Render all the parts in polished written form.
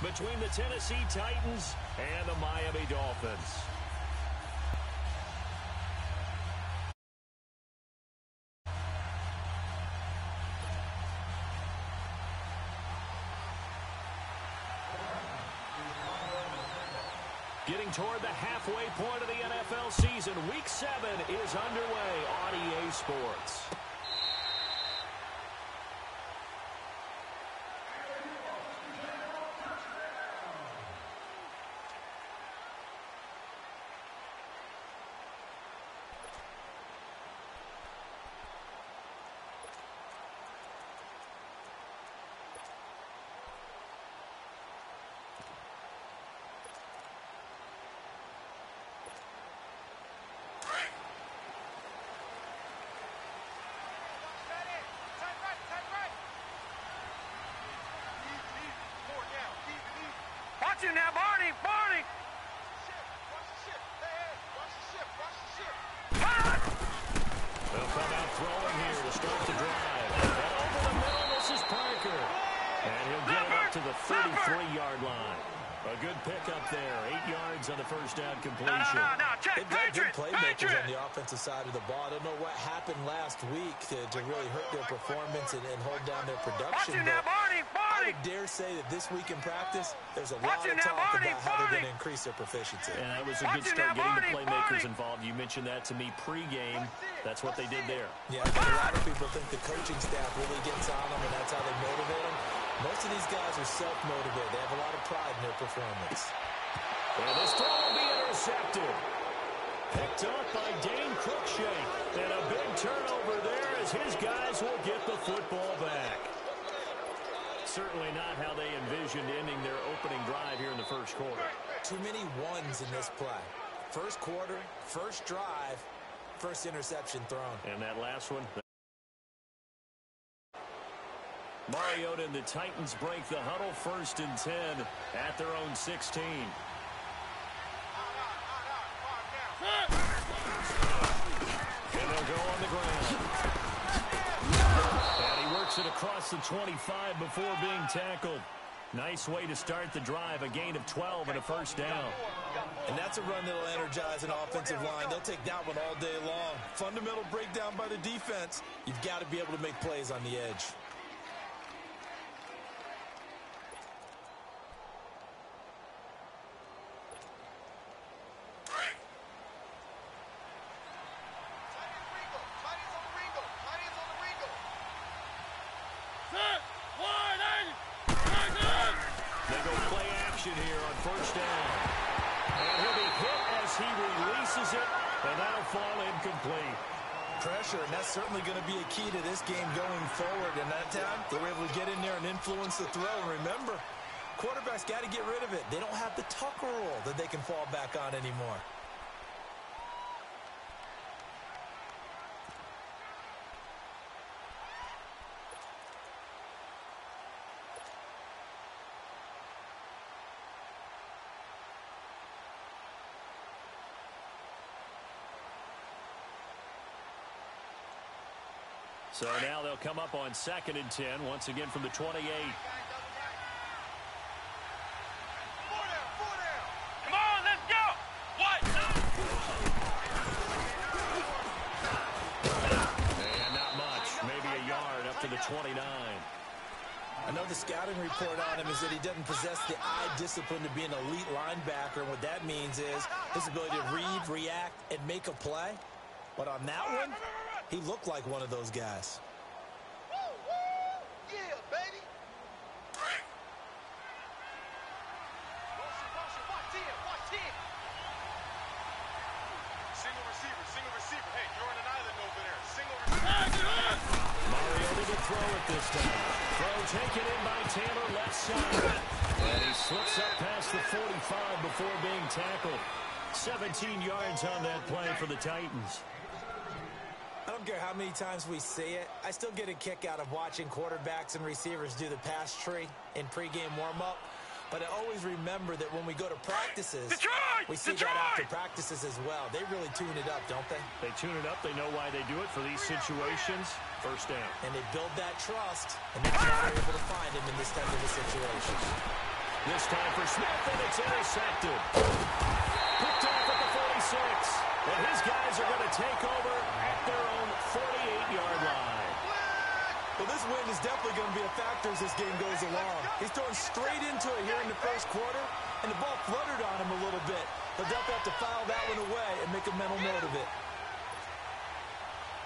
between the Tennessee Titans and the Miami Dolphins. Getting toward the halfway point of the NFL season, Week 7 is underway on EA Sports. Watch it now, Barney! Barney! They'll come out throwing here to start the drive. And over the middle, this is Parker. And he'll get it up to the 33-yard line. A good pickup there. 8 yards on the first down completion. No. Check, They've got good playmakers on the offensive side of the ball. I don't know what happened last week to really hurt their performance and hold down their production. Watch it now, Barney! I would dare say that this week in practice, there's a lot of talk about how they're going to increase their proficiency. And that was a good start getting the playmakers involved. You mentioned that to me pregame. That's what they did there. Yeah, I think a lot of people think the coaching staff really gets on them, and that's how they motivate them. Most of these guys are self-motivated. They have a lot of pride in their performance. And this throw will be intercepted. Picked up by Dane Cruikshank. And a big turnover there as his guys will get the football back. Certainly not how they envisioned ending their opening drive here in the first quarter. Too many ones in this play. First quarter, first drive, first interception thrown. And that last one. Mariota and the Titans break the huddle, 1st and 10 at their own 16. And they'll go on the ground. And he works it across the 25 before being tackled. Nice way to start the drive, a gain of 12 and a first down. And that's a run that'll energize an offensive line. They'll take that one all day long. Fundamental breakdown by the defense. You've got to be able to make plays on the edge. Here on first down. And he'll be hit as he releases it, and that'll fall incomplete. Pressure, and that's certainly going to be a key to this game going forward. And that time, they were able to get in there and influence the throw. And remember, quarterbacks got to get rid of it. They don't have the Tucker rule that they can fall back on anymore. So now they'll come up on 2nd and 10, once again from the 28. Come on, let's go! What? And not much, maybe a yard up to the 29. I know the scouting report on him is that he doesn't possess the eye discipline to be an elite linebacker. And what that means is his ability to read, react, and make a play. But on that one, he looked like one of those guys. Yeah, baby! Watch him! Single receiver. Hey, you're on an island over there. Single receiver. Mariota to throw it this time. Throw taken in by Taylor, left side. And he slips up past the 45 before being tackled. 17 yards on that play for the Titans. I don't care how many times we see it. I still get a kick out of watching quarterbacks and receivers do the pass tree in pregame warm-up. But I always remember that when we go to practices, we see that after practices as well. They really tune it up, don't they? They tune it up. They know why they do it for these situations. First down. And they build that trust, and that's why they're able to find him in this type of a situation. This time for Smith, and it's intercepted. Picked off at the 46. And his guys are going to take over at their own 48-yard line. Well, this win is definitely going to be a factor as this game goes along. He's throwing straight into it here in the first quarter, and the ball fluttered on him a little bit. He'll definitely have to file that one away and make a mental note of it.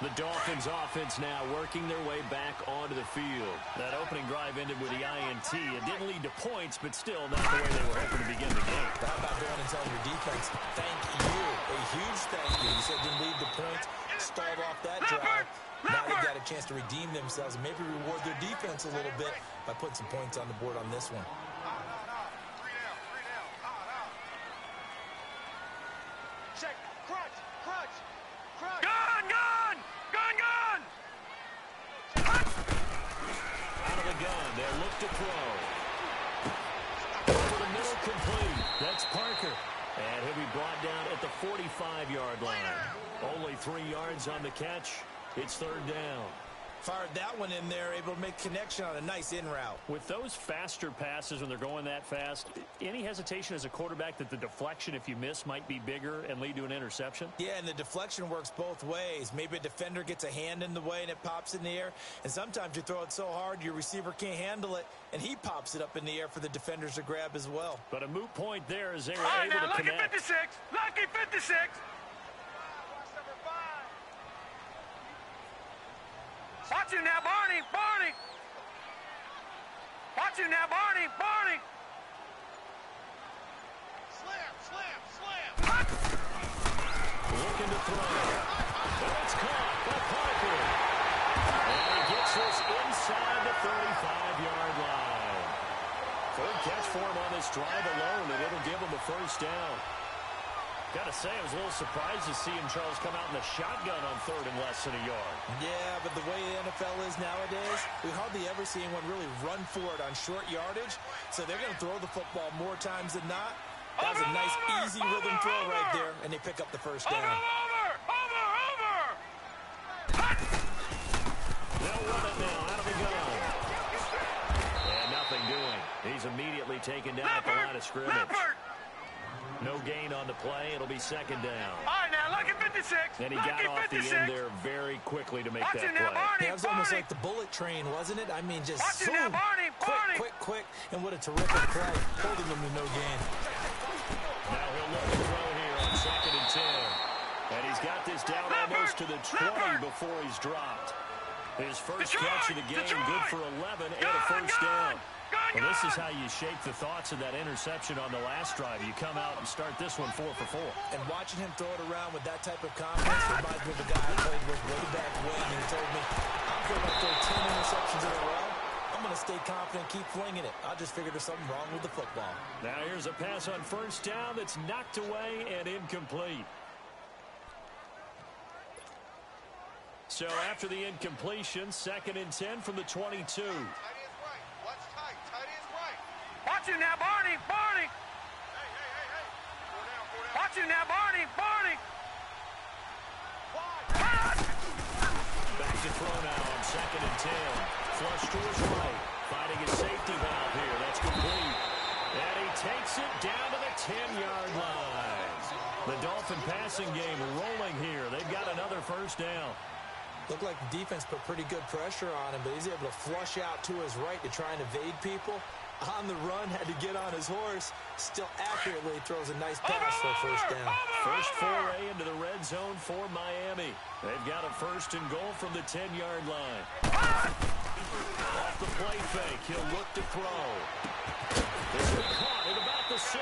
The Dolphins offense now working their way back onto the field. That opening drive ended with the INT. It didn't lead to points, but still not the way they were hoping to begin the game. How about going and telling your defense, thank you, a huge thank you. You said didn't lead to points, start off that drive. Now they've got a chance to redeem themselves and maybe reward their defense a little bit by putting some points on the board on this one. Check, crunch, crunch, crunch. Gun! Out of the gun, they'll look to throw. Over the middle, complete. That's Parker. And he'll be brought down at the 45-yard line. Only 3 yards on the catch. It's third down. Fired that one in there, able to make connection on a nice in route. With those faster passes when they're going that fast, any hesitation as a quarterback that the deflection, if you miss, might be bigger and lead to an interception? Yeah, and the deflection works both ways. Maybe a defender gets a hand in the way and it pops in the air. And sometimes you throw it so hard your receiver can't handle it, and he pops it up in the air for the defenders to grab as well. But a moot point there as they were able to connect. Lucky 56! Lucky 56! Watch him now, Barney! Barney! Watch him now, Barney! Barney! Slam! Slam! Slam! Looking to throw. And it's caught by Parker. And he gets this inside the 35-yard line. Third catch for him on this drive alone, and it'll give him a first down. Got to say, I was a little surprised to see him, Charles, come out in the shotgun on third and less than a yard. Yeah, but the way the NFL is nowadays, we hardly ever see anyone really run for it on short yardage. So they're going to throw the football more times than not. That was a nice, easy rhythm throw right there, and they pick up the first down. Over! They'll run it now out of the gun. And nothing doing. He's immediately taken down at the line of scrimmage. No gain on the play. It'll be second down. All right, now, lucky 56. And he got off the end there very quickly to make that play. That was almost like the bullet train, wasn't it? I mean, just zoom, now, Barney. quick, and what a terrific play, holding them to no gain. Now he'll look to throw here on second and 10. And he's got this down almost to the 20 before he's dropped. His first catch of the game, good for 11 and a first down. Well, this is how you shake the thoughts of that interception on the last drive. You come out and start this one 4 for 4. And watching him throw it around with that type of confidence reminds me of the guy I played with way back when. And he told me, I'm going to throw 10 interceptions in a row. I'm going to stay confident, keep flinging it. I just figured there's something wrong with the football. Now here's a pass on first down that's knocked away and incomplete. So after the incompletion, second and 10 from the 22. Watch him now, Barney! Barney! Hey! Watch him now, Barney! Barney! Back to throw now on second and 10. Flush to his right. Finding his safety valve here. That's complete. And he takes it down to the 10-yard line. The Dolphin passing game rolling here. They've got another first down. Looked like the defense put pretty good pressure on him, but he's able to flush out to his right to try and evade people. On the run, had to get on his horse. Still accurately throws a nice pass for a first down. First foray into the red zone for Miami. They've got a first and goal from the 10-yard line. Off the play fake, he'll look to throw. This is caught at about the 6.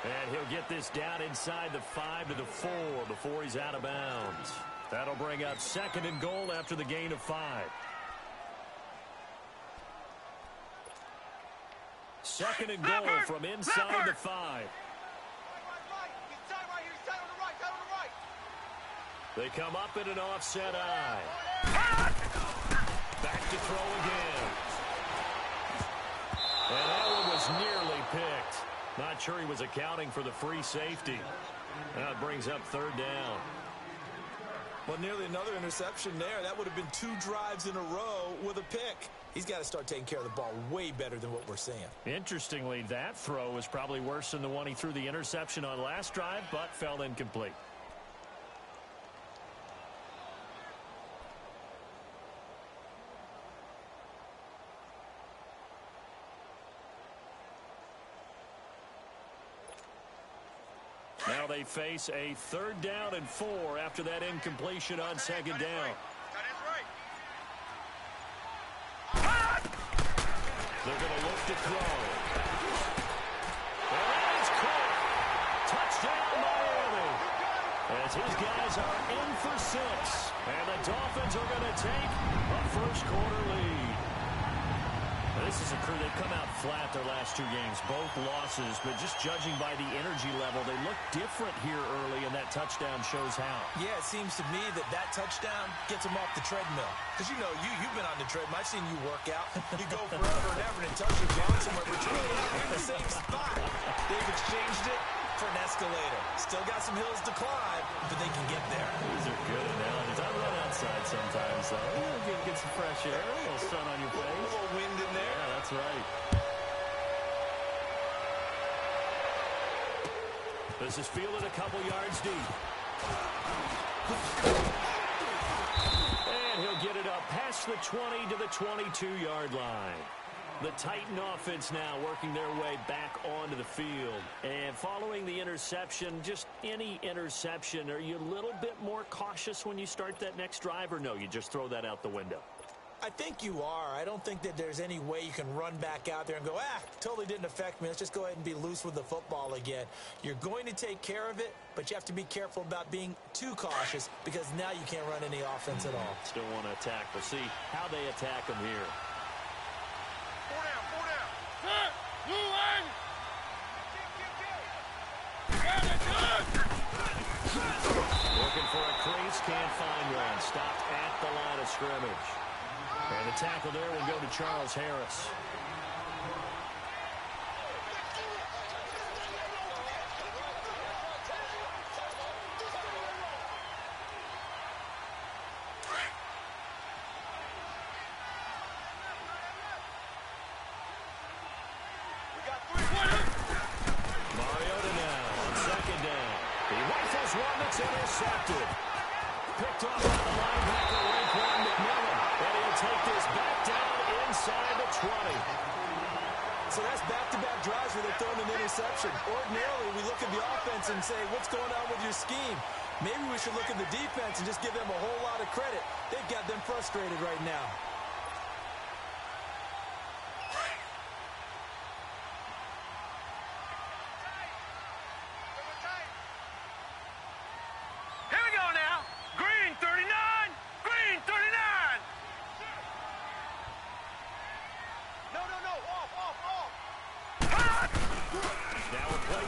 And he'll get this down inside the 5 to the 4 before he's out of bounds. That'll bring up second and goal after the gain of 5. Second and goal from inside the 5. They come up in an offset eye. Back to throw again. And that one was nearly picked. Not sure he was accounting for the free safety. That brings up third down. Well, nearly another interception there. That would have been 2 drives in a row with a pick. He's got to start taking care of the ball way better than what we're seeing. Interestingly, that throw was probably worse than the one he threw the interception on last drive, but fell incomplete. Now they face a 3rd down and 4 after that incompletion on 2nd down. They're going to look to throw. And that is caught. Touchdown, Miami. As his guys are in for 6. And the Dolphins are going to take a first-quarter lead. This is a crew that come out flat their last 2 games, both losses, but just judging by the energy level, they look different here early, and that touchdown shows how. Yeah, it seems to me that touchdown gets them off the treadmill. Because, you know, you've been on the treadmill. I've seen you work out. You go forever and ever until you're going somewhere, but you're in the same spot. They've exchanged it for an escalator. Still got some hills to climb, but they can get there. These are good analogies. I run outside sometimes, though. Get some fresh air, a little sun on your face. A little wind in there. Yeah, that's right. This is fielded a couple yards deep. And he'll get it up past the 20 to the 22-yard line. The Titan offense now working their way back onto the field. And following the interception, just any interception, are you a little bit more cautious when you start that next drive, or no, you just throw that out the window? I think you are. I don't think that there's any way you can run back out there and go, totally didn't affect me. Let's just go ahead and be loose with the football again. You're going to take care of it, but you have to be careful about being too cautious because now you can't run any offense at all. Still want to attack. We'll see how they attack them here. 4 down, 4 down. Good. Blue line. Looking for a crease, can't find one. Stopped at the line of scrimmage. And the tackle there will go to Charles Harris. Intercepted. Picked off by the linebacker, Raekwon McMillan. And he'll take this back down inside the 20. So that's back-to-back drives where they're throwing an interception. Ordinarily, we look at the offense and say, what's going on with your scheme? Maybe we should look at the defense and just give them a whole lot of credit. They've got them frustrated right now.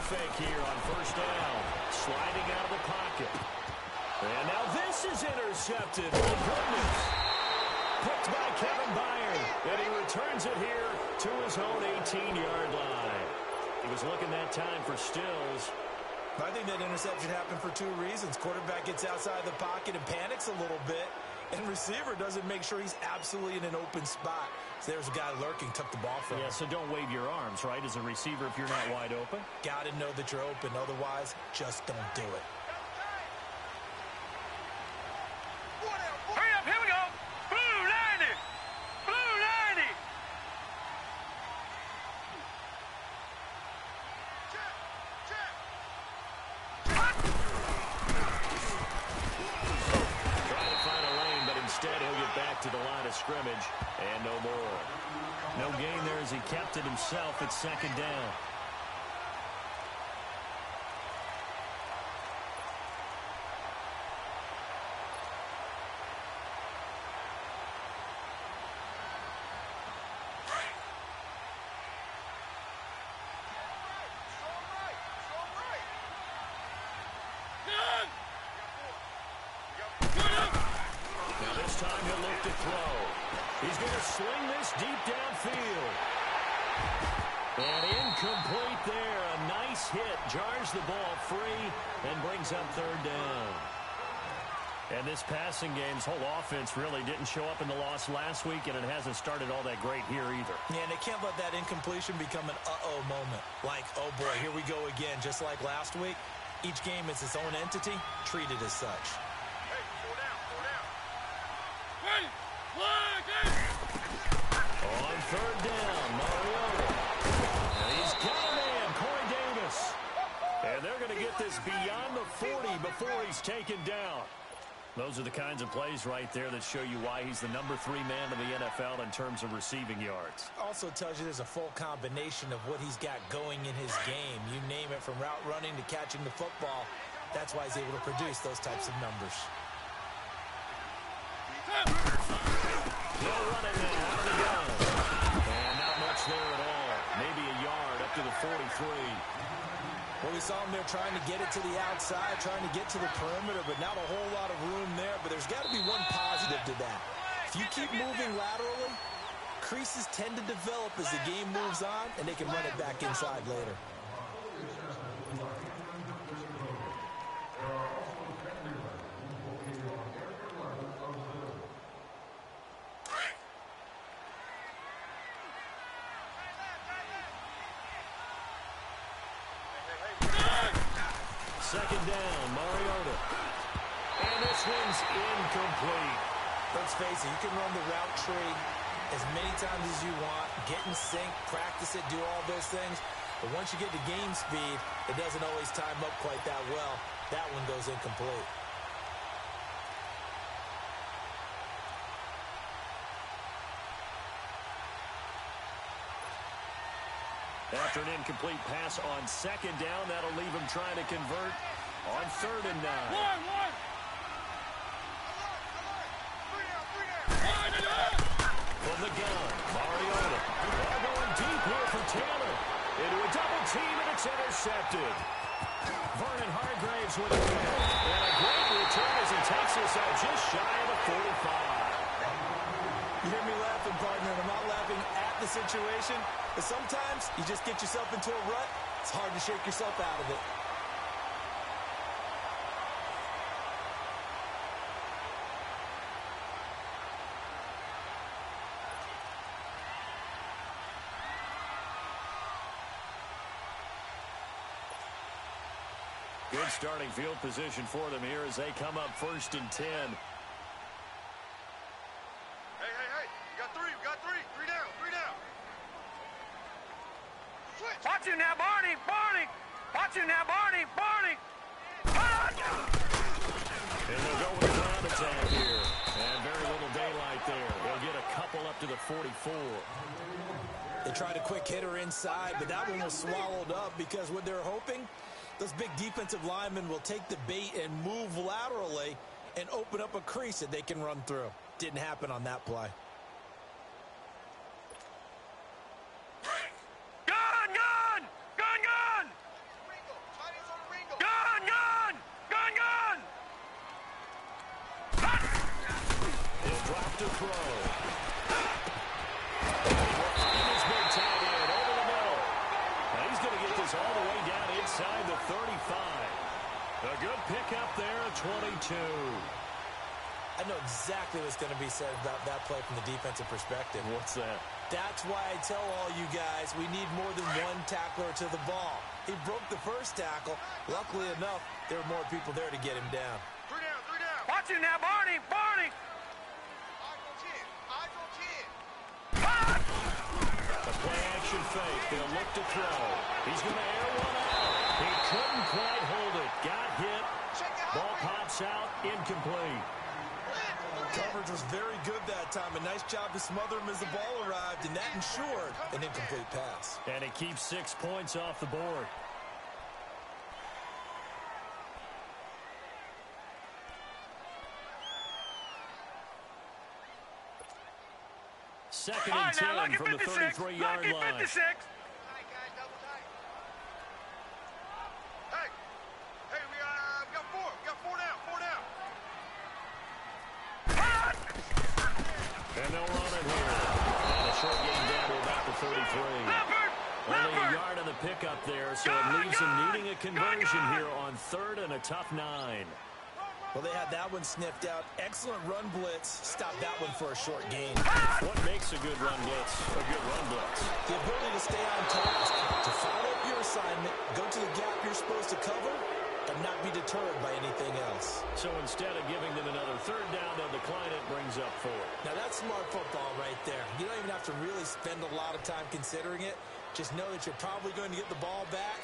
Fake here on first down. Sliding out of the pocket. And now this is intercepted. My goodness. Picked by Kevin Byard. And he returns it here to his own 18-yard line. He was looking that time for Stills. I think that interception happened for 2 reasons. Quarterback gets outside the pocket and panics a little bit. And receiver doesn't make sure he's absolutely in an open spot. So there's a guy lurking, took the ball from him. Yeah, so don't wave your arms, right, as a receiver if you're not wide open. Got to know that you're open. Otherwise, just don't do it. Hurry up, here we go. Blue 90. Blue 90. Instead, he'll get back to the line of scrimmage, and no more. No gain there as he kept it himself at 2nd down. This time he'll look to throw. He's going to sling this deep downfield. And incomplete there. A nice hit. Jars the ball free and brings up 3rd down. And this passing game's whole offense really didn't show up in the loss last week, and it hasn't started all that great here either. Yeah, and they can't let that incompletion become an uh-oh moment. Like, oh boy, here we go again, just like last week. Each game is its own entity, treated as such. Hey, slow down, slow down. On third down, Mariota. And he's got a man, Corey Davis. And they're going to get this beyond the 40 before he's taken down. Those are the kinds of plays right there that show you why he's the number 3 man in the NFL in terms of receiving yards. Also tells you there's a full combination of what he's got going in his game. You name it, from route running to catching the football. That's why he's able to produce those types of numbers. No running now, out of the gun. And not much there at all. Maybe a yard up to the 43. Well, we saw him there trying to get it to the outside, trying to get to the perimeter, but not a whole lot of room there. But there's got to be one positive to that. If you keep moving laterally, creases tend to develop as the game moves on, and they can run it back inside later. Second down, Mariota. And this one's incomplete. Let's face it, you can run the route tree as many times as you want, get in sync, practice it, do all those things. But once you get to game speed, it doesn't always time up quite that well. That one goes incomplete. After an incomplete pass on second down, that'll leave him trying to convert on 3rd and 9. From the gun, Mariota. Ball going deep here for Taylor. Into a double team, and it's intercepted. Vernon Hargreaves with a win. And a great return as he takes us out just shy of the 45. You hear me laughing, partner, and I'm not laughing at the situation, but sometimes you just get yourself into a rut. It's hard to shake yourself out of it. Good starting field position for them here as they come up 1st and 10. Watch him now, Barney! Barney! Watch him now, Barney! Barney! And they'll go with a ground attack here. And very little daylight there. They'll get a couple up to the 44. They tried a quick hitter inside, but that one was swallowed up because what they're hoping, those big defensive linemen will take the bait and move laterally and open up a crease that they can run through. Didn't happen on that play. All the way down inside the 35. A good pickup there at 22. I know exactly what's going to be said about that play from the defensive perspective. What's that? That's why I tell all you guys we need more than one tackler to the ball. He broke the first tackle. Luckily enough, there were more people there to get him down. 3 down, 3 down. Watch him now, Barney! Barney! A play-action fake. They'll look to throw. He's going to air one out. He couldn't quite hold it. Got hit. Ball pops out. Incomplete. Coverage was very good that time. A nice job to smother him as the ball arrived, and that ensured an incomplete pass. And it keeps 6 points off the board. Second and 10 from the 33-yard line. 56. Hey, we got 4. We got 4 down. 4 down. And they'll run it here. And a short game down to about the 33. Only a yard on the pickup there, so it leaves them needing a conversion here on 3rd and a tough 9. Well, they had that one sniffed out. Excellent run blitz. Stopped that one for a short gain. What makes a good run blitz a good run blitz? The ability to stay on task, to follow up your assignment, go to the gap you're supposed to cover, and not be deterred by anything else. So instead of giving them another third down, they'll decline it, brings up 4. Now, that's smart football right there. You don't even have to really spend a lot of time considering it. Just know that you're probably going to get the ball back.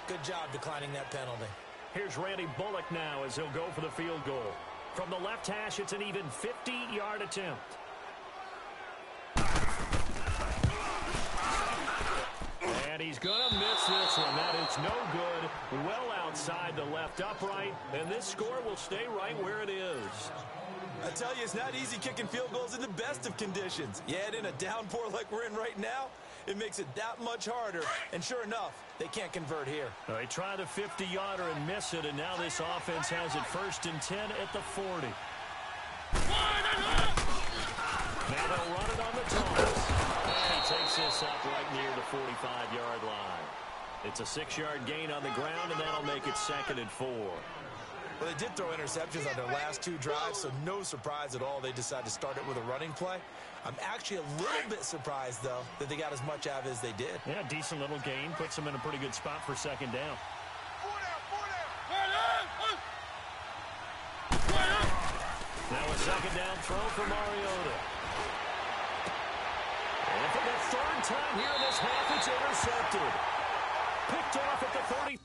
Good job declining that penalty. Here's Randy Bullock now as he'll go for the field goal. From the left hash, it's an even 50-yard attempt. And he's going to miss this one. That is no good. Well outside the left upright. And this score will stay right where it is. I tell you, it's not easy kicking field goals in the best of conditions. You add in a downpour like we're in right now, it makes it that much harder. And sure enough, they can't convert here. They try the 50-yarder and miss it, and now this offense has it 1st and 10 at the 40. Now they'll run it on the toss. And he takes this up right near the 45-yard line. It's a 6-yard gain on the ground, and that'll make it 2nd and 4. Well, they did throw interceptions on their last 2 drives, so no surprise at all they decided to start it with a running play. I'm actually a little bit surprised, though, that they got as much out of it as they did. Yeah, decent little gain. Puts them in a pretty good spot for 2nd down. Now a 2nd down throw for Mariota. And for the 3rd time here in this half, it's intercepted. Picked off at the 30.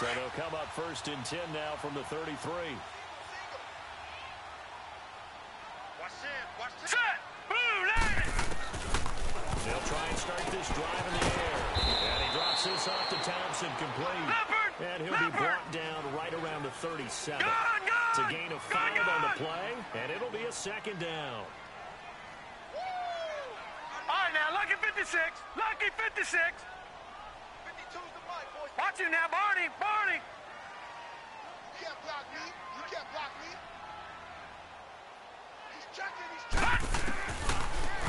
So they'll come up 1st and 10 now from the 33. They'll try and start this drive in the air. And he drops this off to Thompson, complete. And he'll be brought down right around the 37. It's a gain of 5 on the play, and it'll be a 2nd down. All right, now, lucky 56. Lucky 56. Watch him now, Barney. Barney. You can't block me. You can't block me. He's checking. He's checking.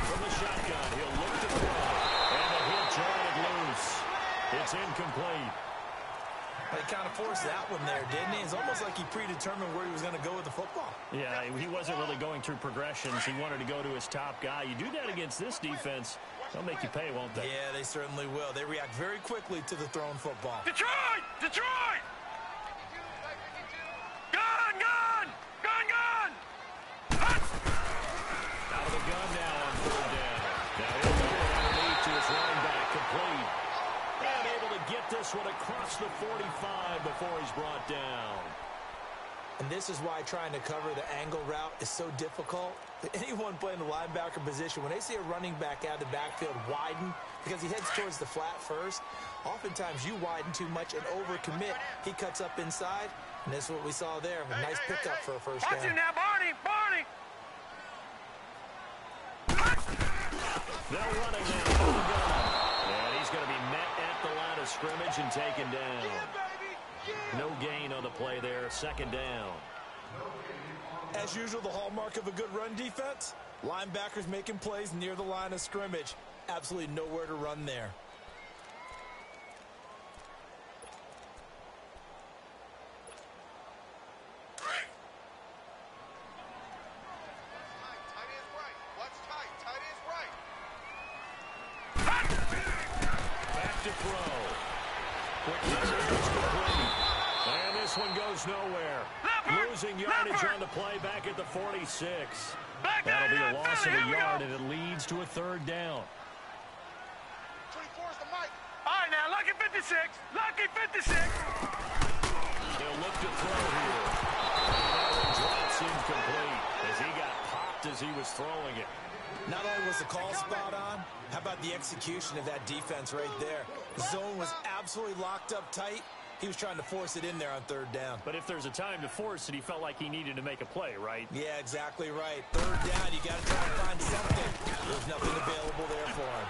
From the shotgun, he'll look to throw. And the hit jarred loose. It's incomplete. He kind of forced that one there, didn't he? It's almost like he predetermined where he was going to go with the football. Yeah, he wasn't really going through progressions. He wanted to go to his top guy. You do that against this defense, they'll make you pay, won't they? Yeah, they certainly will. They react very quickly to the thrown football. Detroit! Detroit! Gun! Gun! Gun! Gun! Out of the gun now on 3rd down. Now he'll go underneath to his running back, complete. And able to get this one across the 45 before he's brought down. And this is why trying to cover the angle route is so difficult. Anyone playing the linebacker position, when they see a running back out of the backfield widen, because he heads towards the flat first, oftentimes you widen too much and overcommit. He cuts up inside, and that's what we saw there. A nice pickup for a first down. Watch him now, Barney. Barney. They'll run it now. And he's going to be met at the line of scrimmage and taken down. No gain on the play there. 2nd down. As usual, the hallmark of a good run defense, linebackers making plays near the line of scrimmage. Absolutely nowhere to run there. Back to throw. Quick message complete. And this one goes nowhere. Losing yardage on the play back at the 46. That'll be a loss of a yard, and it leads to a 3rd down. 24 is the mic. All right, now, lucky 56. Lucky 56. They'll look to throw here. That one drops incomplete as he got popped as he was throwing it. Not only was the call spot on, how about the execution of that defense right there? The zone was absolutely locked up tight. He was trying to force it in there on third down. But if there's a time to force it, he felt like he needed to make a play, right? Yeah, exactly right. Third down, you got to try and find something. There's nothing available there for him.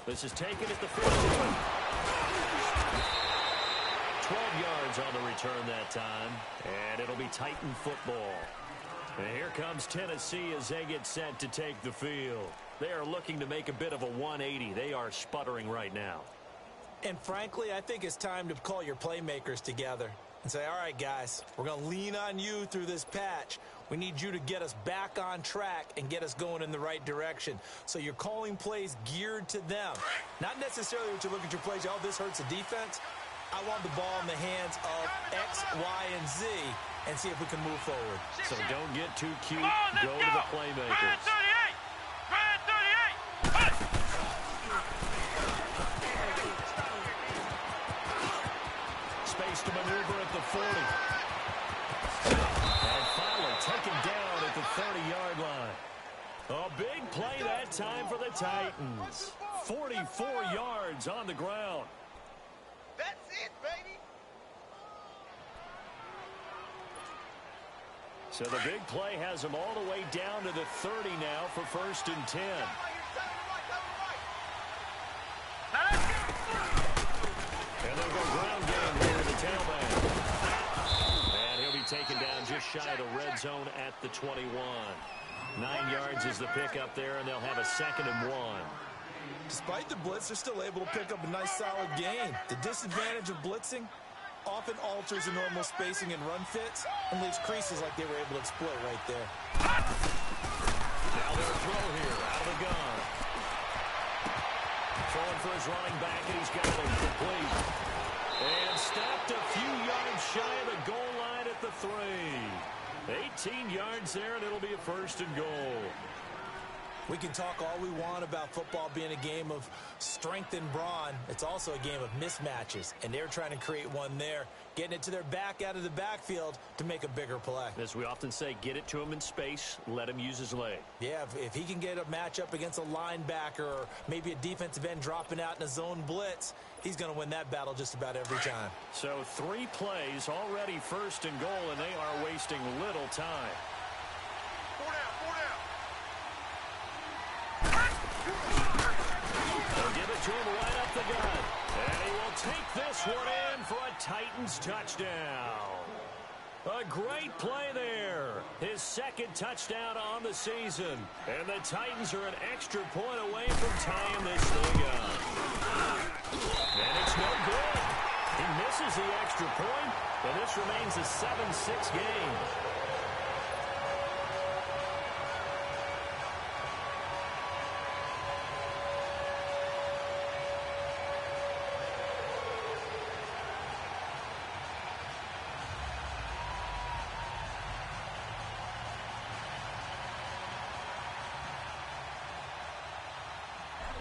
This is taken at the 15. 12 yards on the return that time. And it'll be Titan football. And here comes Tennessee as they get set to take the field. They are looking to make a bit of a 180. They are sputtering right now. And frankly, I think it's time to call your playmakers together and say, all right, guys, we're going to lean on you through this patch. We need you to get us back on track and get us going in the right direction. So you're calling plays geared to them. Not necessarily what you look at your plays, oh, this hurts the defense. I want the ball in the hands of X, Y, and Z and see if we can move forward. So don't get too cute. Go to the playmakers. Red 38! Red 38! Push! Space to maneuver at the 40. And finally taken down at the 30-yard line. A big play that time for the Titans. 44 yards on the ground. That's it, baby. So the big play has them all the way down to the 30 now for 1st and 10. And they'll go ground game here to the tailback. And he'll be taken down just shy of the red zone at the 21. 9 yards is the pickup there, and they'll have a 2nd and 1. Despite the blitz, they're still able to pick up a nice solid gain. The disadvantage of blitzing often alters the normal spacing and run fits and leaves creases like they were able to exploit right there. Now their throw here out of the gun. Throwing for his running back, and he's got it complete. And stopped a few yards shy of the goal line at the 3. 18 yards there, and it'll be a 1st and goal. We can talk all we want about football being a game of strength and brawn. It's also a game of mismatches, and they're trying to create one there, getting it to their back out of the backfield to make a bigger play. As we often say, get it to him in space, let him use his leg. Yeah, if he can get a matchup against a linebacker or maybe a defensive end dropping out in a zone blitz, he's going to win that battle just about every time. So 3 plays, already 1st and goal, and they are wasting little time. 4 down, 4 down. They'll give it to him right up the gut. And he will take this one in for a Titans touchdown. A great play there. His 2nd touchdown on the season. And the Titans are an extra point away from tying this thing up. And it's no good. He misses the extra point, and this remains a 7-6 game.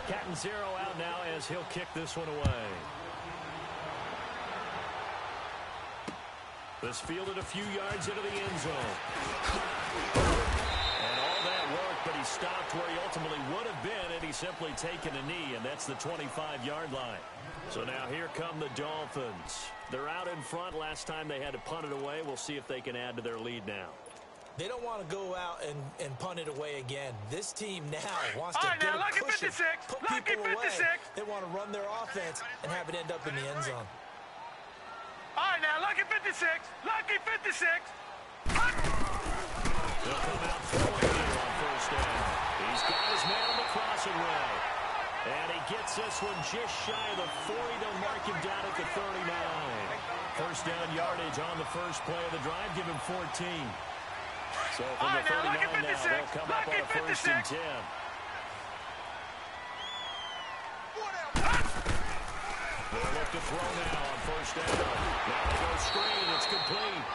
Cat and 0 out now as he'll kick this one away. This fielded a few yards into the end zone. And all that work, but he stopped where he ultimately would have been had he simply taken a knee, and that's the 25-yard line. So now here come the Dolphins. They're out in front. Last time they had to punt it away. We'll see if they can add to their lead now. They don't want to go out and punt it away again. This team now wants to All right, get now, a lucky cushion, 56, put lucky people away. 56. They want to run their offense and have it end up in the end zone. All right, now, lucky 56. Lucky 56. They'll come out throwing here on 1st down. He's got his man on the crossing route. And he gets this one just shy of the 40. They'll mark him down at the 39. 1st down yardage on the first play of the drive. Give him 14. So from the 39 now, they'll come up on a 1st and 10. They'll look to throw now on 1st down. Now they go screen. It's complete.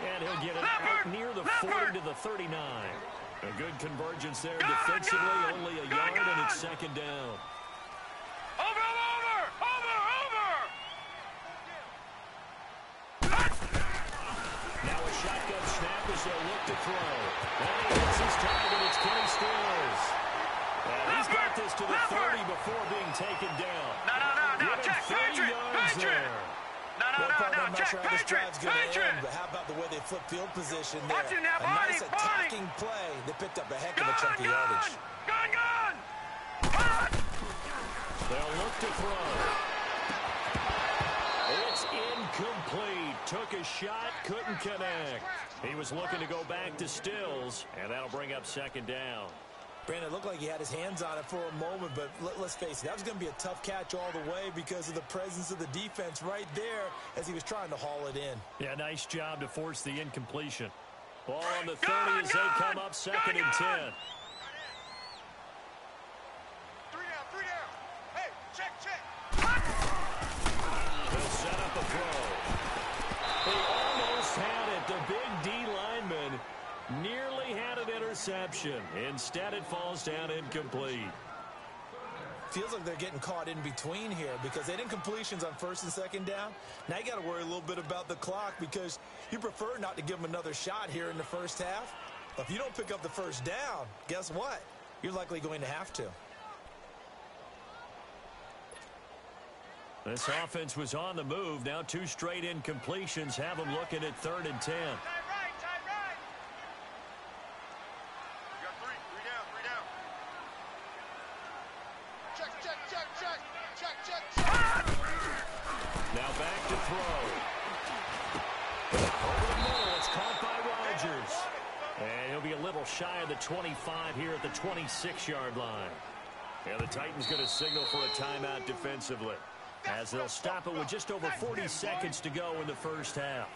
And he'll get it out near the 40 to the 39. A good convergence there defensively. Only a yard, and it's 2nd down. Over, over, over, over. Now a shotgun snap. snap as they'll look to throw. And he hits his target. It's Kenny Stills. And he's got this to the 30 before being taken down. No. Check, 30 yards there. I'm not sure how this drive's going to end, but how about the way they flip field position there? Watch it now, a nice attacking play. They picked up a heck of a chunk of yardage. Gun! They'll look to throw. It's incomplete. Took a shot, couldn't connect. He was looking to go back to Stills, and that'll bring up second down. Brandon, it looked like he had his hands on it for a moment, but let's face it, that was going to be a tough catch all the way because of the presence of the defense right there as he was trying to haul it in. Yeah, nice job to force the incompletion. Ball on the 30 as they come up second and 10. 3 down. Hey, check. They'll set up a throw. He almost had it. The big D lineman nearly had an interception. Instead, it falls down incomplete. Feels like they're getting caught in between here because they didn't completions on first and second down. Now you got to worry a little bit about the clock because you prefer not to give them another shot here in the first half. But if you don't pick up the first down, guess what? You're likely going to have to. This offense was on the move. Now 2 straight incompletions have them looking at 3rd and 10. Time right. We got 3 down. Check. Now back to throw. Over the middle, it's caught by Rodgers. And he'll be a little shy of the 25 here at the 26-yard line. And the Titans going to signal for a timeout defensively, as they'll stop it with just over 40 seconds to go in the first half.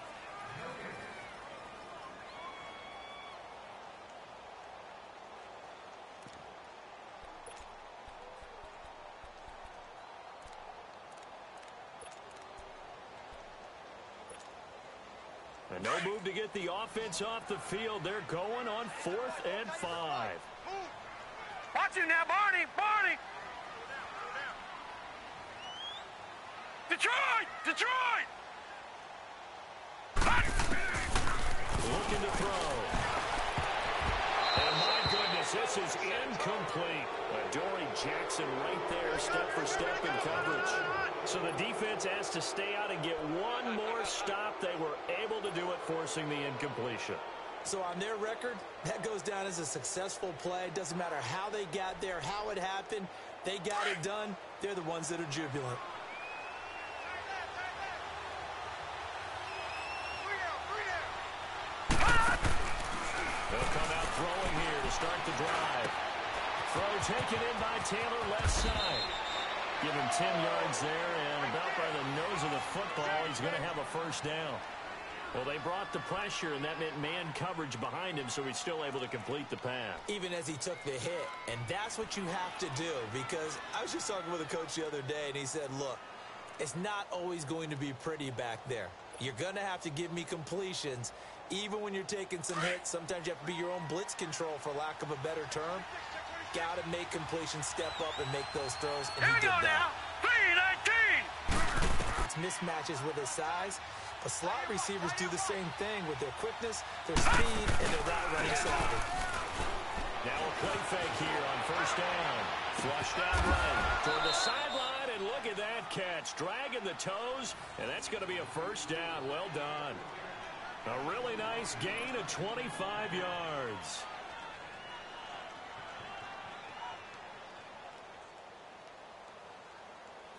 And no move to get the offense off the field. They're going on 4th and 5. Watch it now, Barney! Detroit! Looking to throw. And my goodness, this is incomplete. Dory Jackson right there, step for step in coverage. So the defense has to stay out and get one more stop. They were able to do it, forcing the incompletion. So on their record, that goes down as a successful play. Doesn't matter how they got there, how it happened. They got it done. They're the ones that are jubilant. They'll come out throwing here to start the drive. Throw taken in by Taylor, left side. Give him 10 yards there, and about by the nose of the football, he's going to have a first down. Well, they brought the pressure, and that meant man coverage behind him, so he's still able to complete the pass. Even as he took the hit. And that's what you have to do, because I was just talking with a coach the other day, and he said, look, it's not always going to be pretty back there. You're going to have to give me completions. Even when you're taking some hits, sometimes you have to be your own blitz control, for lack of a better term. Got to make completions, step up, and make those throws, and he did that. It's mismatches with his size, but slot receivers do the same thing with their quickness, their speed, and their route running savvy. Now a play fake here on first down. Flushed out right toward the sideline, and look at that catch. Dragging the toes, and that's going to be a first down. Well done. A really nice gain of 25 yards.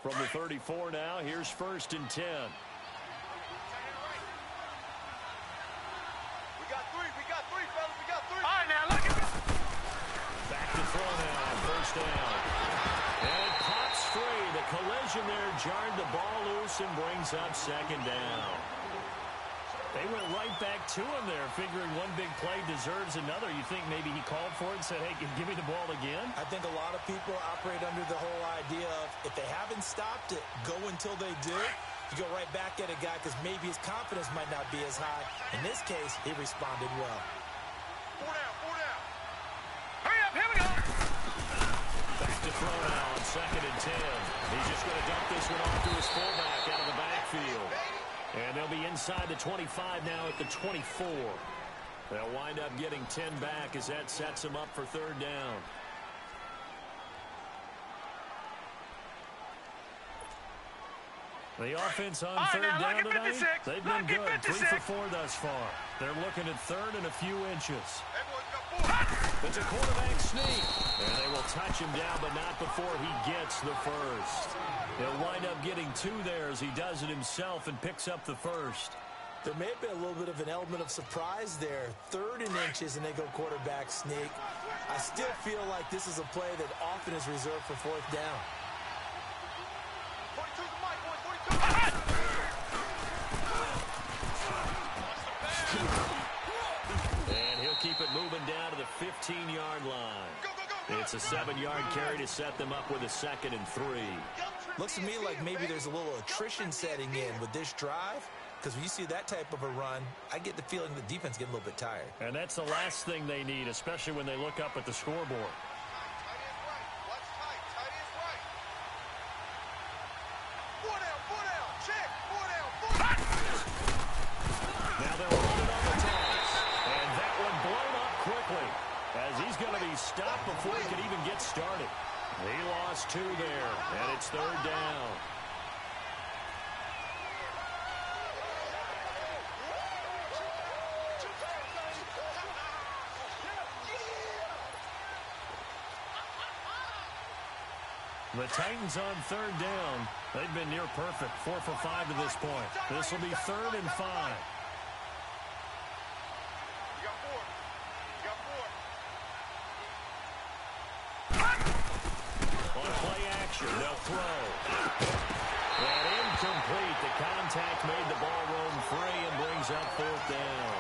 From the 34 now, here's 1st and 10. We got 3, fellas. We got 3. All right, now, look at this. Back to throw now on first down. And it pops free. The collision there jarred the ball loose and brings up second down. They went right back to him there, figuring one big play deserves another. You think maybe he called for it and said, hey, give me the ball again? I think a lot of people operate under the whole idea of if they haven't stopped it, go until they do. You go right back at a guy because maybe his confidence might not be as high. In this case, he responded well. 4 down. Hurry up, here we go. Back to throw now on 2nd and 10. He's just going to dump this one off to his fullback out of the backfield. And they'll be inside the 25 now at the 24. They'll wind up getting 10 back as that sets them up for third down. The offense on third down tonight, they've been good. 3 for 4 thus far. They're looking at third and a few inches. It's a quarterback sneak. And they will touch him down, but not before he gets the first. He'll wind up getting 2 there as he does it himself and picks up the first. There may have been a little bit of an element of surprise there. 3rd and inches, and they go quarterback sneak. I still feel like this is a play that often is reserved for 4th down. 42's the mic, boy. 42. And he'll keep it moving down to the 15-yard line. Go, go, go. It's a 7-yard carry to set them up with a 2nd and 3. Looks to me like maybe there's a little attrition setting in with this drive. Because when you see that type of a run, I get the feeling the defense getting a little bit tired. And that's the last thing they need, especially when they look up at the scoreboard. Tight is right. Watch tight. Tight is right. 4 down. Check. 4 down. Now they'll run it on the toss. And that one blown up quickly as he's going to be stopped before he can even get started. He lost 2 there, and it's third down. The Titans on third down. They've been near perfect. 4 for 5 to this point. This will be 3rd and 5. You got 4. You got 4. On play action, they'll throw. And incomplete. The contact made the ball roam free and brings up 4th down.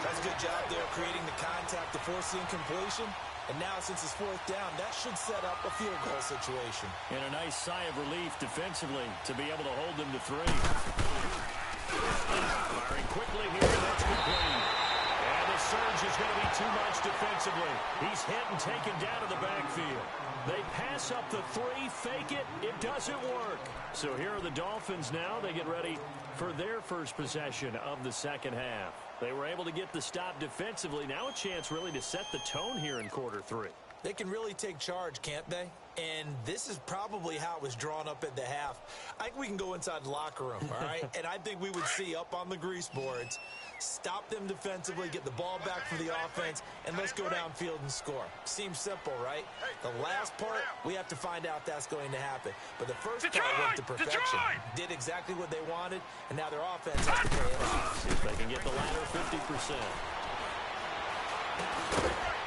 That's a good job there creating the contact to force the incompletion. And now, since it's 4th down, that should set up a field goal situation. And a nice sigh of relief defensively to be able to hold them to 3. Firing quickly here, that's complete. And the surge is going to be too much defensively. He's hit and taken down to the backfield. They pass up the 3, fake it, it doesn't work. So here are the Dolphins now. They get ready for their first possession of the second half. They were able to get the stop defensively. Now a chance really to set the tone here in quarter 3. They can really take charge, can't they? And this is probably how it was drawn up at the half. I think we can go inside the locker room, all right? And I think we would see up on the grease boards, stop them defensively, get the ball back for the offense, and let's go downfield and score. Seems simple, right? The last part, we have to find out that's going to happen. But the first part went to perfection. Did exactly what they wanted, and now their offense has to pay it off. See if they can get the latter 50%.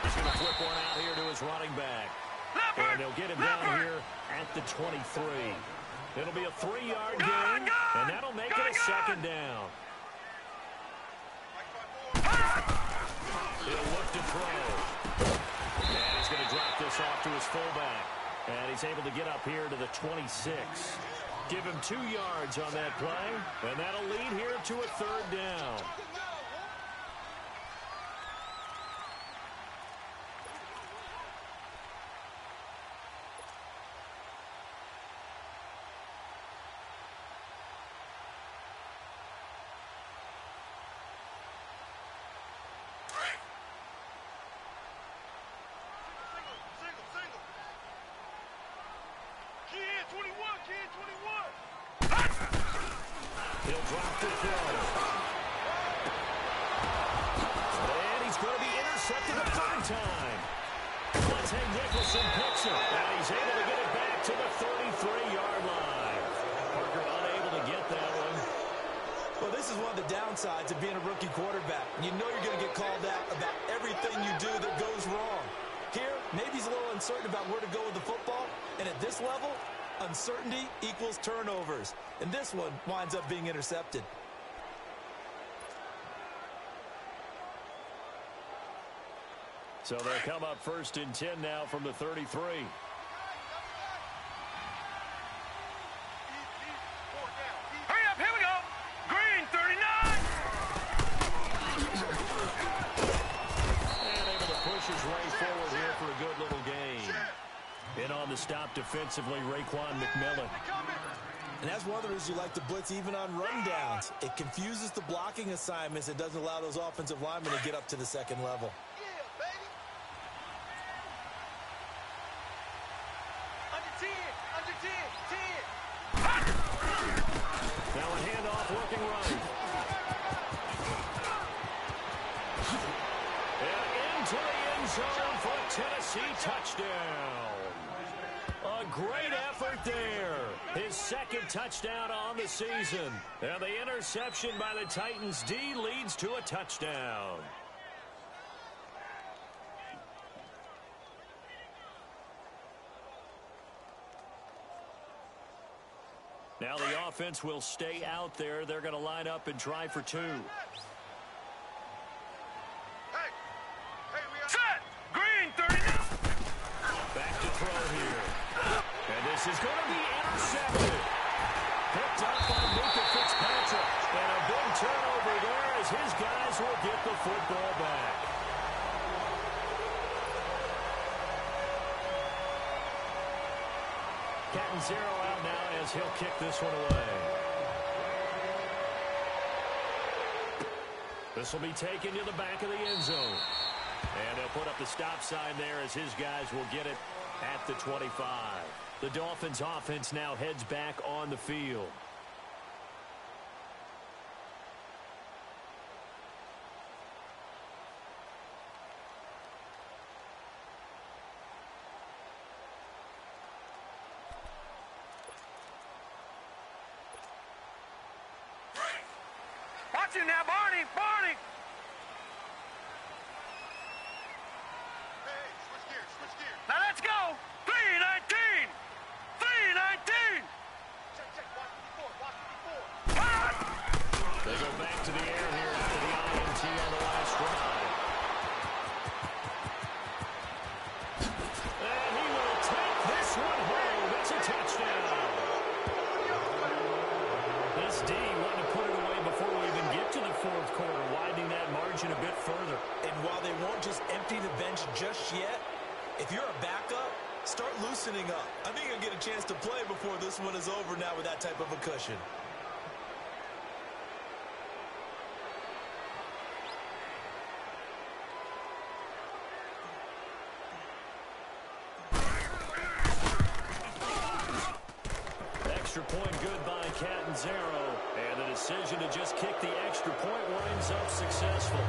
He's going to flip one out here to his running back. And they'll get him down here at the 23. It'll be a 3-yard gain, and that'll make it a 2nd down. He'll look to throw. And he's going to drop this off to his fullback. And he's able to get up here to the 26. Give him 2 yards on that play, and that'll lead here to a 3rd down. He'll drop the throw. And he's going to be intercepted a 3rd time. Nicholson picks it, and he's able to get it back to the 33-yard line. Parker unable to get that one. Well, this is one of the downsides of being a rookie quarterback. You know you're going to get called out about everything you do that goes wrong. Here, maybe he's a little uncertain about where to go with the football, and at this level, uncertainty equals turnovers. And this one winds up being intercepted. So they'll come up 1st and 10 now from the 33. Hurry up, here we go. Green, 39. And able to push his way forward here for a good little gain. In on the stop defensively, Raekwon McMillan. And that's one of the reasons you like to blitz even on rundowns. It confuses the blocking assignments. It doesn't allow those offensive linemen to get up to the second level. Yeah, baby. Under 10, under 10, 10. Now a handoff working right. And into the end zone for a Tennessee touchdown. A great effort there. His second touchdown on the season. And the interception by the Titans D leads to a touchdown. Now the offense will stay out there. They're going to line up and try for two. Set! Green, 30. Back to throw here. And this is going to be intercepted. Picked up by Luka Fitzpatrick. And a big turnover there as his guys will get the football back. Catanzaro out now as he'll kick this one away. This will be taken to the back of the end zone. And they'll put up the stop sign there as his guys will get it at the 25. The Dolphins offense now heads back on the field. Watch it now, Barney, Barney. Hey, switch gears, switch gears. Now let's go. 319. 319. Check, watch 54, watch 54. They go back to the air here after the INT on the last drive. And he will take this one home. That's a touchdown. This D wanted to put it away before we even get to the fourth quarter, widening that margin a bit further. And while they won't just empty the bench just yet, if you're a backup, start loosening up. I think you'll get a chance to play before this one is over now with that type of a cushion. Extra point good by Catanzaro. And the decision to just kick the extra point winds up successful.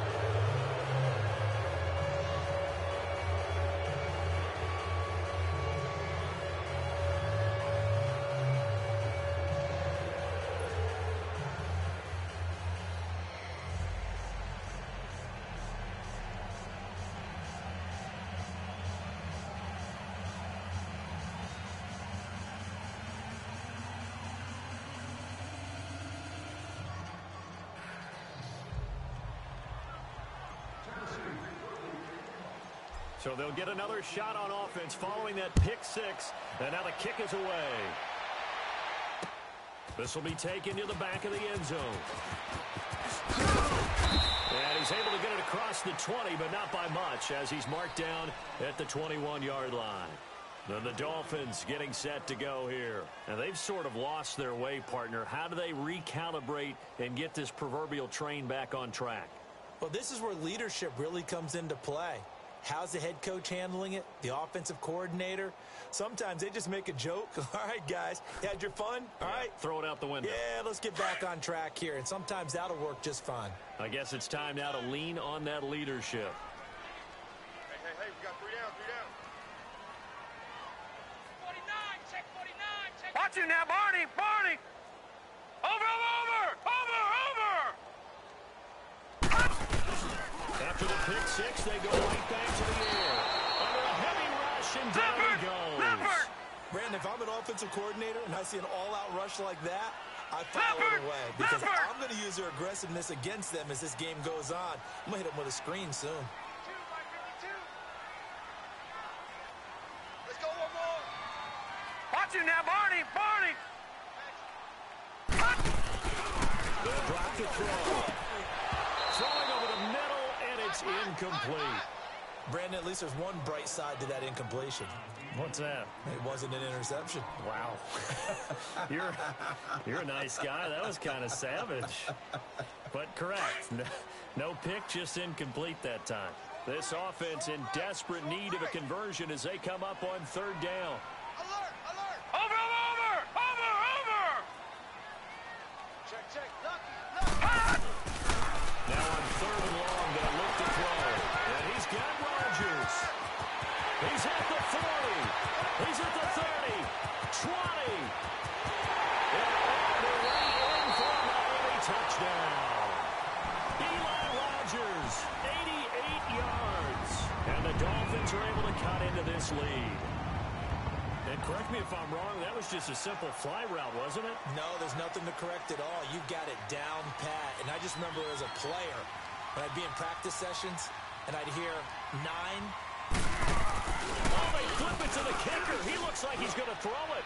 So they'll get another shot on offense following that pick six. And now the kick is away. This will be taken to the back of the end zone. And he's able to get it across the 20, but not by much, as he's marked down at the 21-yard line. Then the Dolphins getting set to go here. And they've sort of lost their way, partner. How do they recalibrate and get this proverbial train back on track? Well, this is where leadership really comes into play. How's the head coach handling it? The offensive coordinator? Sometimes they just make a joke. All right, guys, you had your fun? All right. Throw it out the window. Yeah, let's get back on track here. And sometimes that'll work just fine. I guess it's time now to lean on that leadership. Hey, we got 3 down, 3 down. 49, check 49, check. Watch it now, Barney, Barney. Over. After the pick six, they go right back to the air. Under a heavy rush, and down he goes. Brandon, if I'm an offensive coordinator and I see an all-out rush like that, I follow it away. Because I'm going to use their aggressiveness against them as this game goes on. I'm going to hit them with a screen soon. Let's go one more. Watch it now, Barney, Barney. They'll drop the throw. Throwing over the middle, and it's incomplete. Brandon, at least there's one bright side to that incompletion. What's that? It wasn't an interception. Wow. You're a nice guy. That was kind of savage. But correct. No pick, just incomplete that time. This offense in desperate need of a conversion as they come up on third down. Alert! Alert! Over! Check. Lucky! Now on third and long, they'll look to throw. And he's got Rodgers. He's at the 40. He's at the 30. 20. And they're in for a Miami touchdown. Eli Rodgers, 88 yards. And the Dolphins are able to cut into this lead. And correct me if I'm wrong, that was just a simple fly route, wasn't it? No, there's nothing to correct at all. You've got it down pat. And I just remember as a player, when I'd be in practice sessions, and I'd hear 9. Oh, they flip it to the kicker. He looks like he's going to throw it.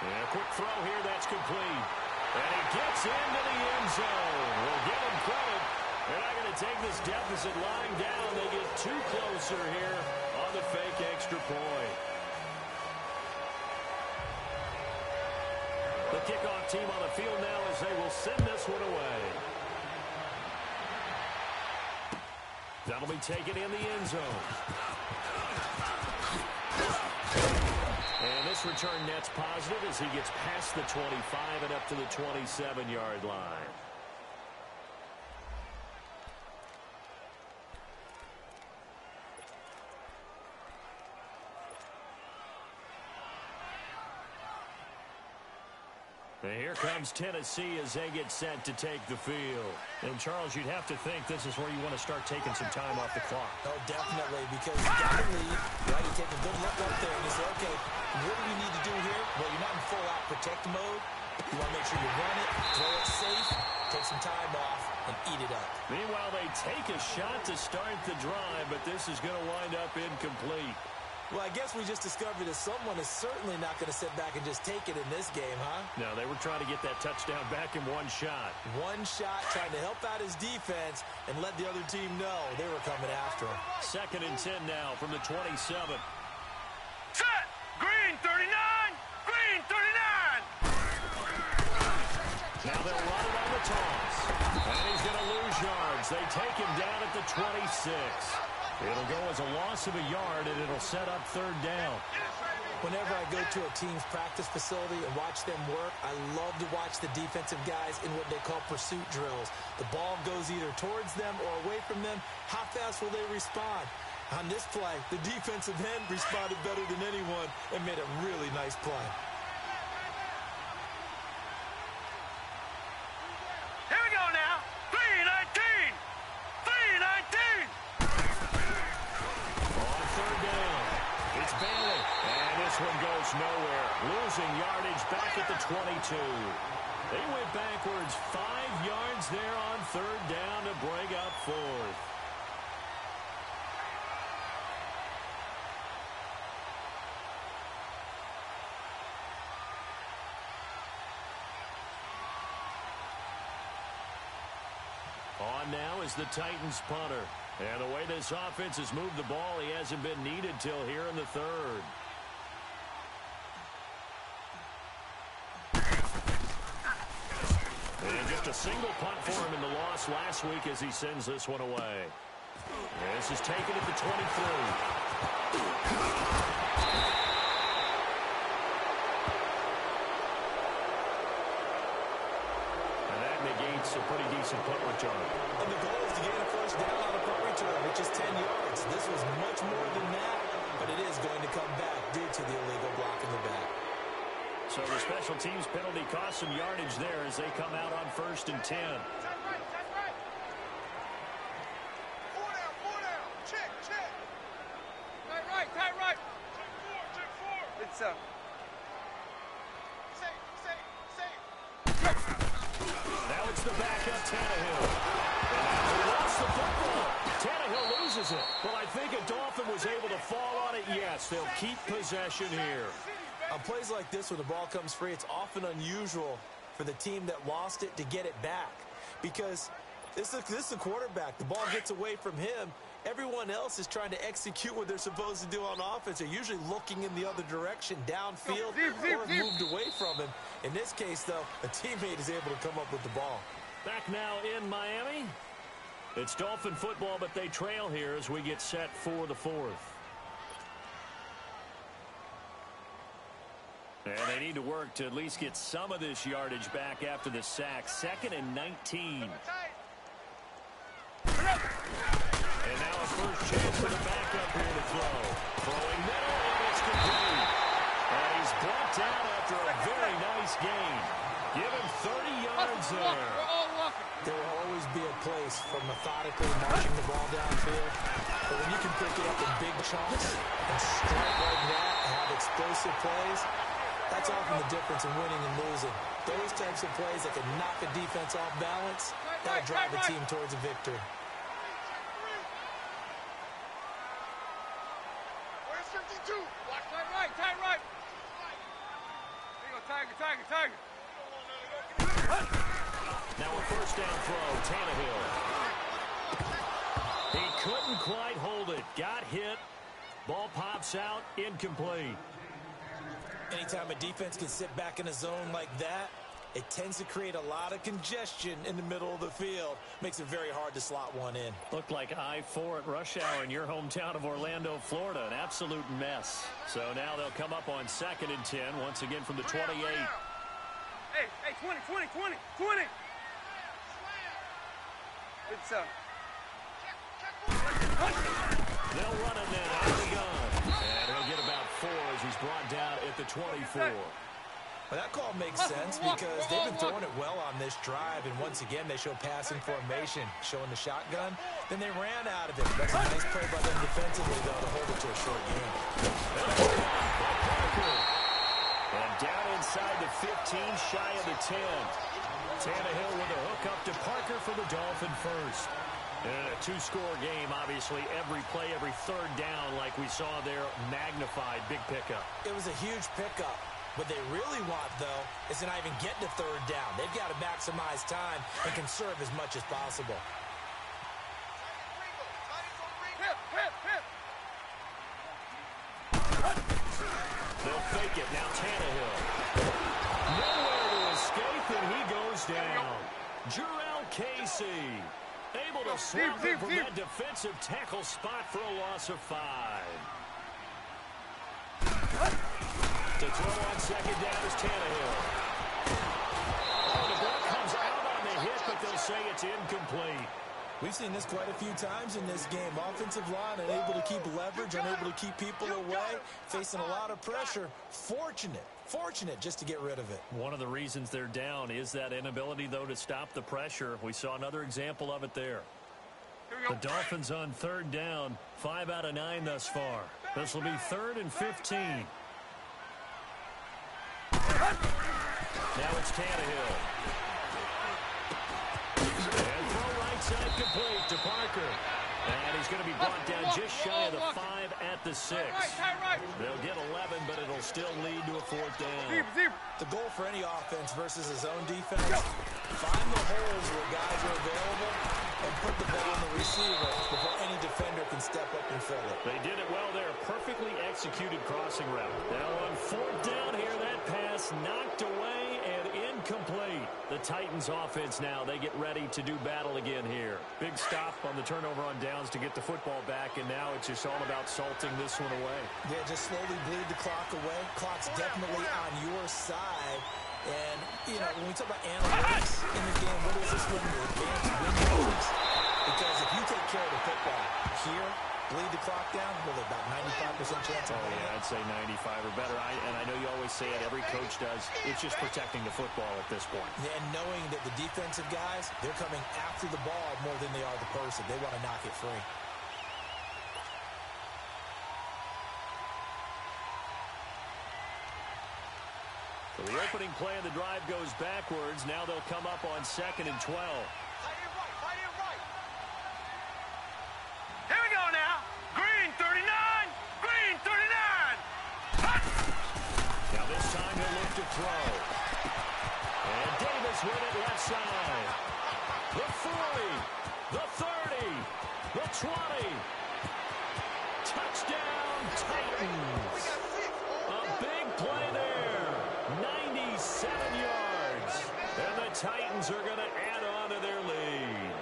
And a quick throw here, that's complete. And he gets into the end zone. We'll give him credit. They're not going to take this deficit lying down. They get too closer here on the fake extra point. The kickoff team on the field now as they will send this one away. That'll be taken in the end zone. And this return net's positive as he gets past the 25 and up to the 27-yard line. And here comes Tennessee as they get set to take the field. And, Charles, you'd have to think this is where you want to start taking some time off the clock. Oh, definitely, because you got to lead. Right? You take a good look right there and you say, okay, what do we need to do here? Well, you're not in full-out protect mode. You want to make sure you run it, throw it safe, take some time off, and eat it up. Meanwhile, they take a shot to start the drive, but this is going to wind up incomplete. Well, I guess we just discovered that someone is certainly not going to sit back and just take it in this game, huh? No, they were trying to get that touchdown back in one shot. One shot, trying to help out his defense and let the other team know they were coming after him. 2nd and 10 now from the 27. Set! Green 39! Green 39! Now they'll run it on the toss. And he's going to lose yards. They take him down at the 26. It'll go as a loss of a yard, and it'll set up third down. Whenever I go to a team's practice facility and watch them work, I love to watch the defensive guys in what they call pursuit drills. The ball goes either towards them or away from them. How fast will they respond? On this play, the defensive end responded better than anyone and made a really nice play. Here we go now. 3-19! 3-19! On third down, it's Bailey. And this one goes nowhere. Losing yardage back at the 22. They went backwards 5 yards there on third down to bring up fourth. On now is the Titans punter. And the way this offense has moved the ball, he hasn't been needed till here in the third. And just a single punt for him in the loss last week as he sends this one away. This is taken at the 23. A pretty decent punt return. And the goal is to gain a first down on a punt return, which is 10 yards. This was much more than that, but it is going to come back due to the illegal block in the back. So the special teams penalty cost some yardage there as they come out on 1st and 10. Four down. Check. Tight right. Check four. It's Safe. Now it's the backup Tannehill. And he lost the football. Tannehill loses it. Well, I think a Dolphin was able to fall on it. Yes, they'll keep possession here. On plays like this where the ball comes free, it's often unusual for the team that lost it to get it back. Because This is a quarterback. The ball gets away from him. Everyone else is trying to execute what they're supposed to do on offense. They're usually looking in the other direction, downfield, or moved away from him. In this case, though, a teammate is able to come up with the ball. Back now in Miami. It's Dolphin football, but they trail here as we get set for the fourth. And they need to work to at least get some of this yardage back after the sack. 2nd and 19. And now a first chance for the backup here to throw. Throwing middle, and it's complete. And he's brought down after a very nice gain. Give him 30 yards there. There will always be a place for methodically marching the ball downfield. But when you can pick it up in big chunks and strike like that and have explosive plays, that's often the difference in winning and losing. Those types of plays that can knock a defense off balance, that'll drive a team towards a victory. Where's 52? Watch tight right, tight right. There you go, Tiger, Tiger, Tiger. Now a first down throw, Tannehill. He couldn't quite hold it. Got hit. Ball pops out, incomplete. Anytime a defense can sit back in a zone like that, it tends to create a lot of congestion in the middle of the field. Makes it very hard to slot one in. Looked like I-4 at rush hour in your hometown of Orlando, Florida. An absolute mess. So now they'll come up on 2nd and 10, once again from the 28. Hey, 20, 20, 20, 20. It's They'll run it now out of the gun. And he'll get about 4 as he's brought down at the 24. Well, that call makes sense because they've been throwing it well on this drive, and once again they show passing formation, showing the shotgun. Then they ran out of it. That's a nice play by them defensively, though, to hold it to a short game. And down inside the 15, shy of the 10. Tannehill with a hook up to Parker for the Dolphin first. And a 2-score game, obviously, every play, every third down, like we saw there, magnified, big pickup. It was a huge pickup. What they really want, though, is to not even get to third down. They've got to maximize time and conserve as much as possible. They'll fake it. Now Tannehill. Nowhere to escape, and he goes down. Jurrell Casey able to swap it from that defensive tackle spot for a loss of 5. To throw on 2nd down is Tannehill. Oh, the ball comes out on the hit, but they'll say it's incomplete. We've seen this quite a few times in this game. Offensive line unable to keep leverage, unable to keep people away, facing a lot of pressure. Fortunate just to get rid of it. One of the reasons they're down is that inability, though, to stop the pressure. We saw another example of it there. The Dolphins on 3rd down, 5 out of 9 thus far. This will be 3rd and 15. Now it's Tannehill. And throw right side complete to Parker. And he's going to be brought down just shy of the 5 at the 6. They'll get 11, but it'll still lead to a 4th down. The goal for any offense versus his own defense, find the holes where guys are available and put the ball on the receiver before any defender can step up and fill it. They did it well there. Perfectly executed crossing route. Now on 4th down here, that pass knocked away and incomplete. The Titans offense now, they get ready to do battle again here. Big stop on the turnover on downs to get the football back, and now it's just all about salting this one away. Yeah, just slowly bleed the clock away. Clock's definitely on your side. And, you know, when we talk about analytics in the game, what is this one? The advanced win metrics? Because if you take care of the football here, bleed the clock down, well, about 95% chance of winning. Yeah, I'd say 95 or better. And I know you always say it, every coach does. It's just protecting the football at this point. And knowing that the defensive guys, they're coming after the ball more than they are the person. They want to knock it free. So the opening play of the drive goes backwards. Now they'll come up on 2nd and 12. Here we go now. Green 39. Green 39. Now this time he'll look to throw. And Davis with it left side. The 40. the 30, the 20. Touchdown, Titans. A big play there. 97 yards. And the Titans are going to add on to their lead.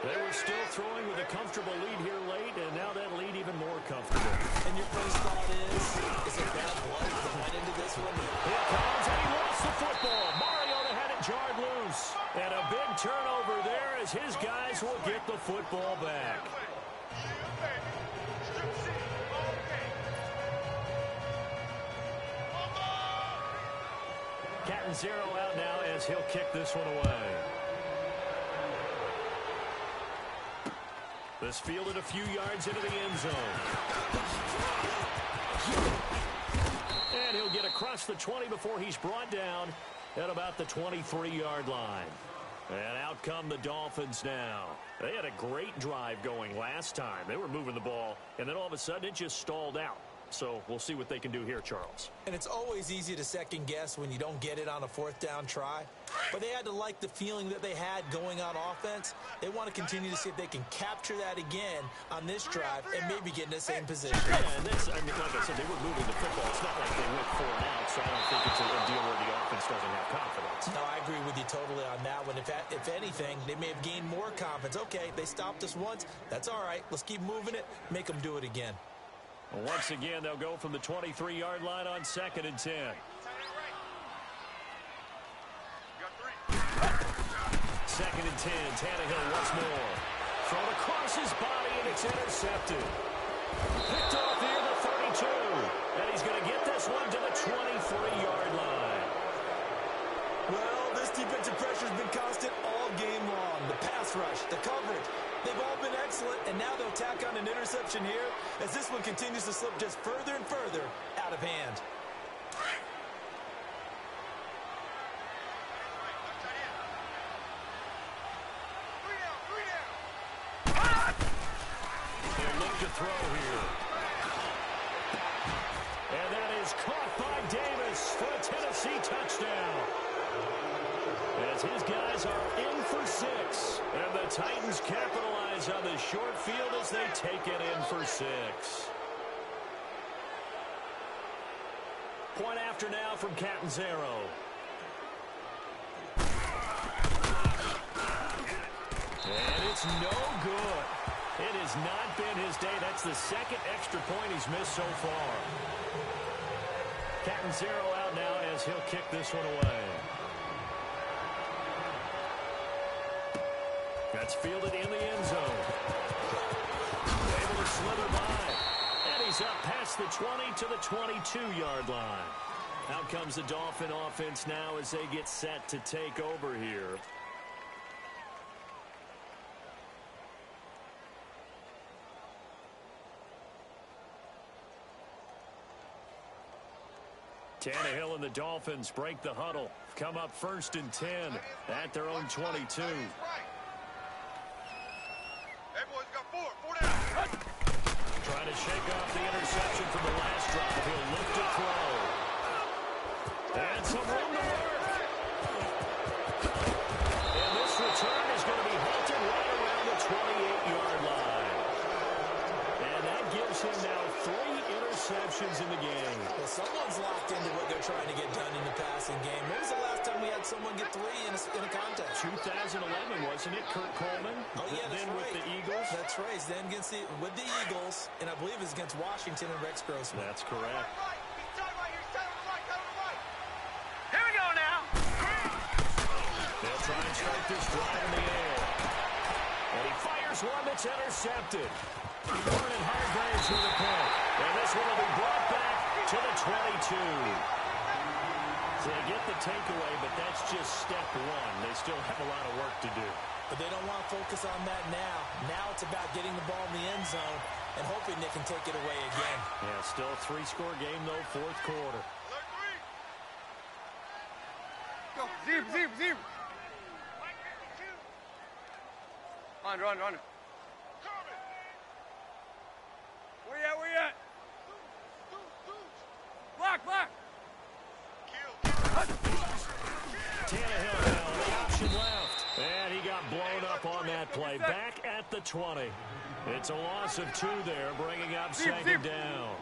They were still throwing with a comfortable lead here late, and now that lead even more comfortable. And your first thought is it bad blood that went into this one? Here comes, and he lost the football. Mariota had it jarred loose. And a big turnover there as his guys will get the football back. Catanzaro out now as he'll kick this one away. This fielded a few yards into the end zone. And he'll get across the 20 before he's brought down at about the 23-yard line. And out come the Dolphins now. They had a great drive going last time. They were moving the ball, and then all of a sudden it just stalled out. So we'll see what they can do here, Charles. And it's always easy to second guess when you don't get it on a fourth down try. But they had to like the feeling that they had going on offense. They want to continue to see if they can capture that again on this drive and maybe get in the same position. Yeah, and this, I mean, like I said, they were moving the football. It's not like they went 4 and out, so I don't think it's a deal where the offense doesn't have confidence. No, I agree with you totally on that one. If anything, they may have gained more confidence. Okay, they stopped us once. That's all right. Let's keep moving it. Make them do it again. Well, once again, they'll go from the 23-yard line on 2nd and 10. Second and 10, Tannehill once more. Thrown across his body, and it's intercepted. Picked off here, the 32. And he's going to get this one to the 23-yard line. Well, this defensive pressure has been constant all game long. The pass rush, the coverage, they've all been excellent, and now they'll tack on an interception here as this one continues to slip just further and further out of hand. They'll look to throw here. And that is caught by Davis for a Tennessee touchdown. As his guys are in for 6. And the Titans capitalize on the short field as they take it in for 6. Point after now from Catanzaro. And it's no good. It has not been his day. That's the second extra point he's missed so far. Catanzaro out now as he'll kick this one away. That's fielded in the end zone. Able to slither by. And he's up past the 20 to the 22-yard line. Out comes the Dolphin offense now as they get set to take over here. Tannehill and the Dolphins break the huddle. Come up 1st and 10 at their own 22. Trying to shake off the interception from the last drive. He'll look to throw. And some room to work. And this return is going to be halted right around the 28-yard line. And that gives him now 3 interceptions in the game. Well, someone's locked into what they're trying to get done in the passing game. When was the last time we had someone get 3 in a contest? 2011, wasn't it? Kurt Coleman. Oh, yeah, that's then right. with the Eagles. That's right. Then with the Eagles, and I believe it's against Washington and Rex Grossman. That's correct. Here we go now. They'll try and start this drive in the air. And he fires one that's intercepted. Vernon Hargraves with a pick. And this one will be brought back to the 22. So they get the takeaway, but that's just step 1. They still have a lot of work to do. But they don't want to focus on that now. Now it's about getting the ball in the end zone and hoping they can take it away again. Yeah, still a 3-score game, though, 4th quarter. Go, zero. Run. Where you at? Block. Tannehill now, the option left. And he play back at the 20. It's a loss of 2 there, bringing up second down.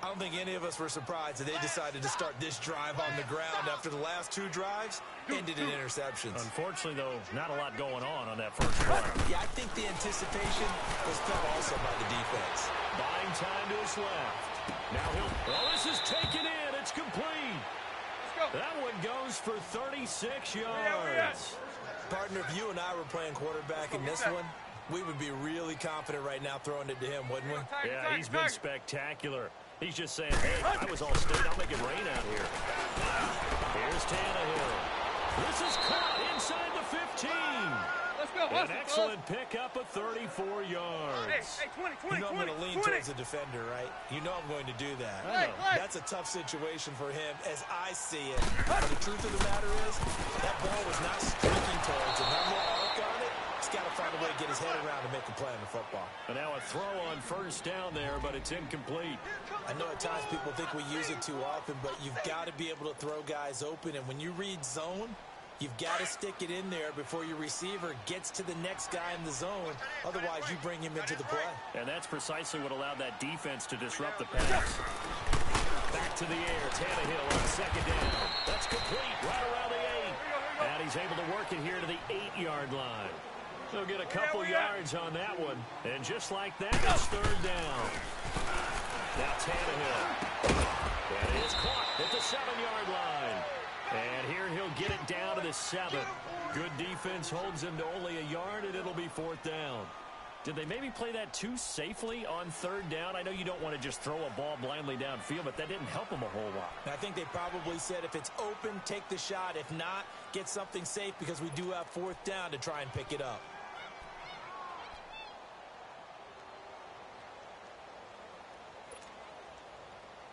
I don't think any of us were surprised that they decided to start this drive on the ground after the last 2 drives ended in interceptions. Unfortunately, though, not a lot going on that first play. Yeah, I think the anticipation was felt also by the defense. Buying time to his left. Now this is taken in. It's complete. That one goes for 36 yards. Partner, if you and I were playing quarterback in this one, we would be really confident right now throwing it to him, wouldn't we? Yeah, he's been spectacular. He's just saying, hey, I was all state. I'll make it rain out here. Here's Tannehill. This is caught inside the 15. Let's go. An excellent pickup of 34 yards. Hey, 20. You know I'm going to lean towards the defender, right? You know I'm going to do that. That's a tough situation for him as I see it. But the truth of the matter is, that ball was not streaking towards him. That little arc on it, he's got to find a way to get his head around and make a play on the football. And now a throw on first down there, but it's incomplete. I know at times people think we use it too often, but you've got to be able to throw guys open. And when you read zone, you've got to stick it in there before your receiver gets to the next guy in the zone. Otherwise, you bring him into the play. And that's precisely what allowed that defense to disrupt the pass. Back to the air. Tannehill on second down. That's complete right around the 8. And he's able to work it here to the 8-yard line. He'll get a couple yards on that one. And just like that, it's third down. Now Tannehill. That is caught at the 7-yard line. And here he'll get it down to the 7. Good defense holds him to only a yard, and it'll be fourth down. Did they maybe play that too safely on third down? I know you don't want to just throw a ball blindly downfield, but that didn't help him a whole lot. I think they probably said if it's open, take the shot. If not, get something safe because we do have fourth down to try and pick it up.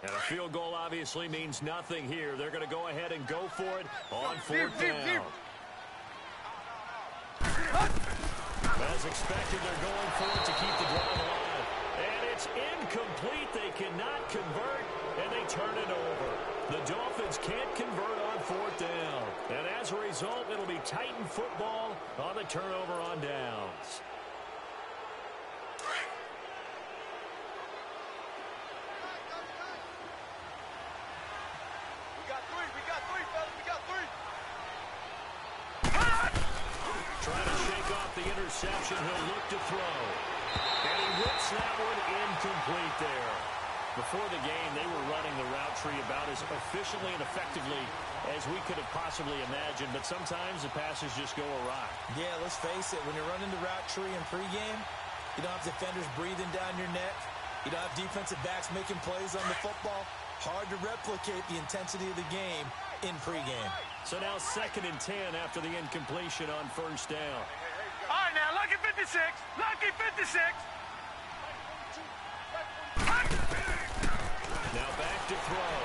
And a field goal obviously means nothing here. They're going to go ahead and go for it on fourth down. As expected, they're going for it to keep the drive alive. And it's incomplete. They cannot convert, and they turn it over. The Dolphins can't convert on fourth down. And as a result, it'll be Titan football on the turnover on downs. Trying to shake off the interception. He'll look to throw. And he whips that one incomplete there. Before the game, they were running the route tree about as efficiently and effectively as we could have possibly imagined. But sometimes the passes just go awry. Yeah, let's face it. When you're running the route tree in pregame, you don't have defenders breathing down your neck. You don't have defensive backs making plays on the football. Hard to replicate the intensity of the game in pregame. So now 2nd and 10 after the incompletion on first down. All right, now, lucky 56. Lucky 56. Now back to throw.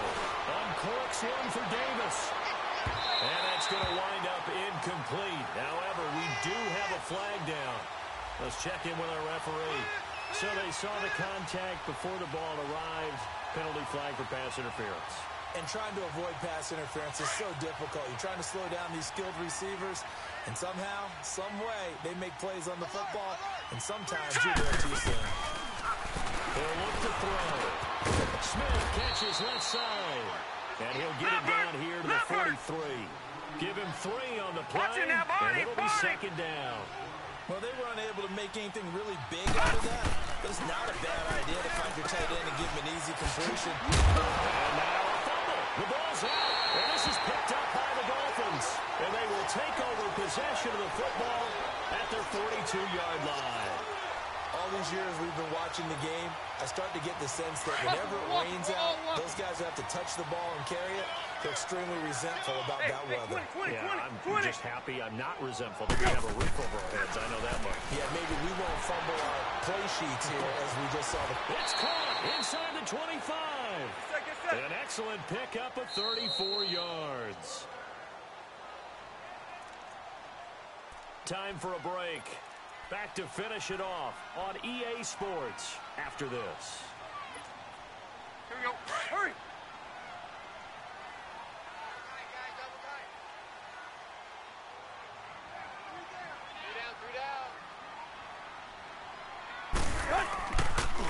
Uncorks one for Davis. And that's going to wind up incomplete. However, we do have a flag down. Let's check in with our referee. So they saw the contact before the ball arrived. Penalty flag for pass interference. And trying to avoid pass interference is so difficult. You're trying to slow down these skilled receivers, and somehow, some way, they make plays on the football, and sometimes you're there too soon. They'll look to throw. Smith catches left side. And he'll get it down here to the 43. Give him 3 on the play, and it'll be second down. Well, they were unable to make anything really big out of that, but it's not a bad idea to find your tight end and give him an easy completion. And now a fumble. The ball's out, and this is picked up by the Dolphins. And they will take over possession of the football at their 42-yard line. All these years we've been watching the game, I start to get the sense that whenever it rains out, those guys who have to touch the ball and carry it, they're extremely resentful about that weather. Yeah, I'm just happy I'm not resentful that we have a roof over our heads. I know that much. Yeah, maybe we won't fumble our play sheets here as we just saw the... It's caught inside the 25. An excellent pickup of 34 yards. Time for a break. Back to finish it off on EA Sports after this. Here we go. Hurry.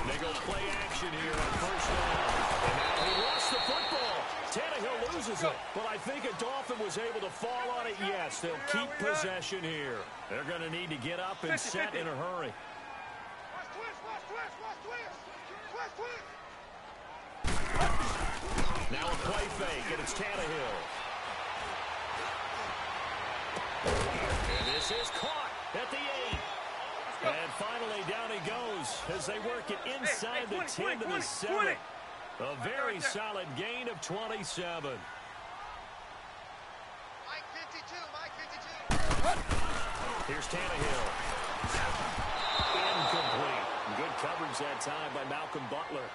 They go play action here on first down. And now he lost the football. Tannehill loses it. But I think a Dolphin was able to fall on it. Yes, they'll keep possession here. They're going to need to get up and set in a hurry. Now a play fake, and it's Tannehill. And this is caught at the 8. And finally, down he goes as they work it inside the 10 to the 7. A very solid gain of 27. Mike 52, Mike 52. Here's Tannehill. Incomplete. Good coverage that time by Malcolm Butler.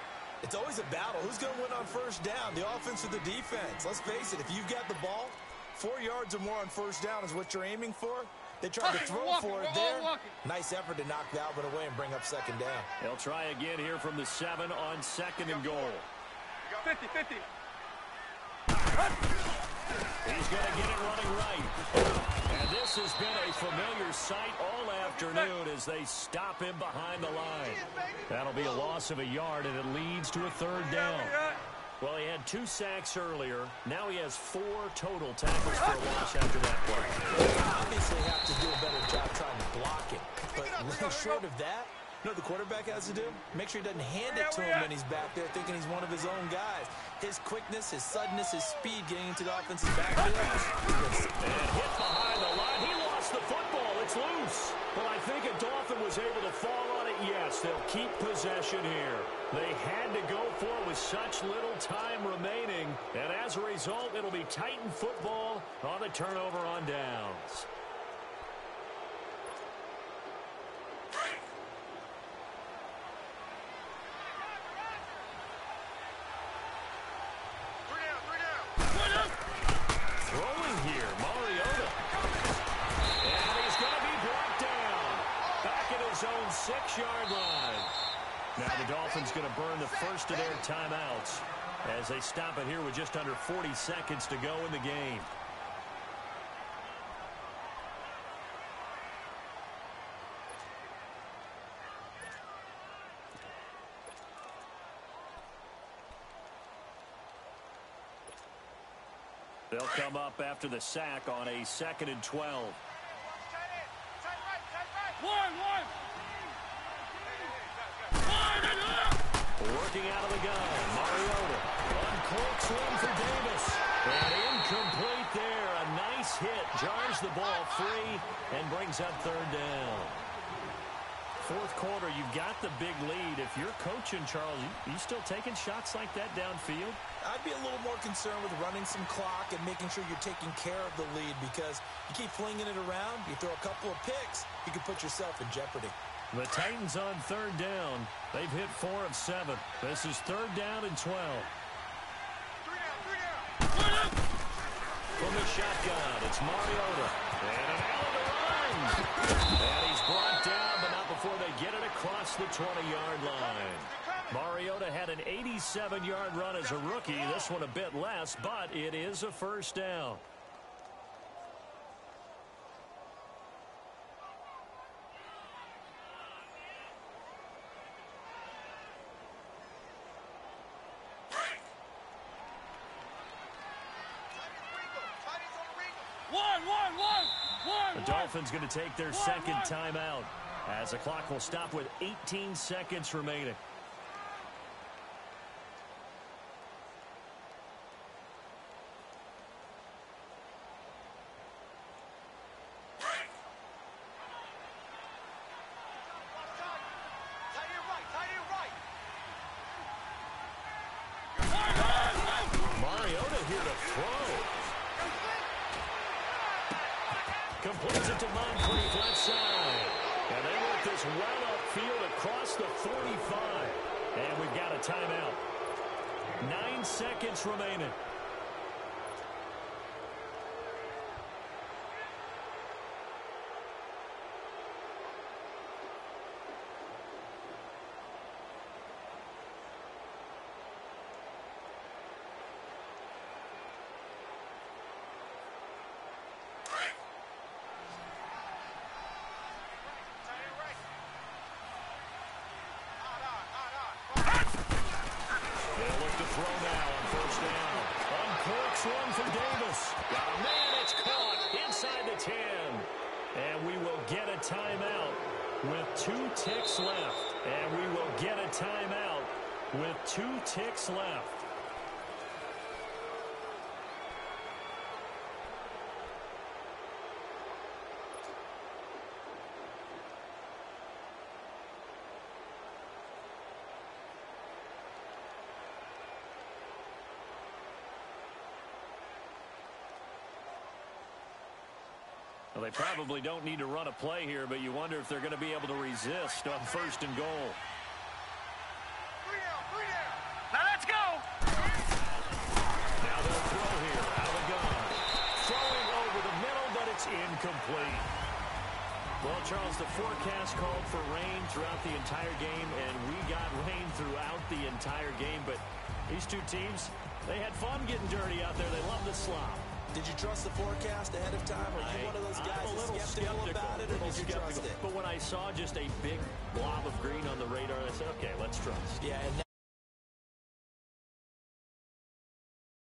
It's always a battle. Who's going to win on first down, the offense or the defense? Let's face it, if you've got the ball, 4 yards or more on first down is what you're aiming for. They tried to throw for it there. Nice effort to knock Dalvin away and bring up second down. They'll try again here from the 7 on second and goal. 50-50. He's going to get it running right. And this has been a familiar sight all afternoon as they stop him behind the line. That'll be a loss of a yard, and it leads to a third down. Well, he had 2 sacks earlier. Now he has 4 total tackles for a loss after that play. Obviously have to do a better job trying to block it. But short of that, you know what the quarterback has to do? Make sure he doesn't hand it to him when he's back there thinking he's one of his own guys. His quickness, his suddenness, his speed getting into the offensive backfield. And hit behind the line. He lost the football. It's loose. But I think a Dolphin was able to fall on it. Yes, they'll keep possession here. They had to go for it with such little time remaining. And as a result, it'll be Titan football on the turnover on downs. Throwing here, Mariota. And he's going to be brought down. Back at his own 6-yard line. Now the Dolphins going to burn the first of their timeouts as they stop it here with just under 40 seconds to go in the game. They'll come up after the sack on a 2nd and 12. Working out of the gun, Mariota uncloaks one for Davis. And incomplete there. A nice hit. Jars the ball free and brings up third down. Fourth quarter, you've got the big lead. If you're coaching, Charles, you still taking shots like that downfield? I'd be a little more concerned with running some clock and making sure you're taking care of the lead, because you keep flinging it around, you throw a couple of picks, you can put yourself in jeopardy. The Titans on third down. They've hit 4 of 7. This is third down and 12. From the shotgun, it's Mariota. And an out of the run. And he's brought down, but not before they get it across the 20-yard line. Mariota had an 87-yard run as a rookie. This one a bit less, but it is a first down. The Dolphins going to take their second timeout as the clock will stop with 18 seconds remaining. Mariota here to throw. Completes it to Moncrief left side. And they work this well upfield across the 45. And we've got a timeout. 9 seconds remaining. throw now on first down. Uncorks one for Davis. Got a man, it's caught inside the 10. And we will get a timeout with 2 ticks left. And we will get a timeout with 2 ticks left. Well, they probably don't need to run a play here, but you wonder if they're going to be able to resist on first and goal. Now let's go. Now they'll throw here out of the gun. Throwing over the middle, but it's incomplete. Well, Charles, the forecast called for rain throughout the entire game, and we got rain throughout the entire game. But these two teams, they had fun getting dirty out there. They love the slop. Did you trust the forecast ahead of time? Are you one of those guys that's skeptical about it, or did you trust it? But when I saw just a big blob of green on the radar, I said, okay, let's trust. Yeah, and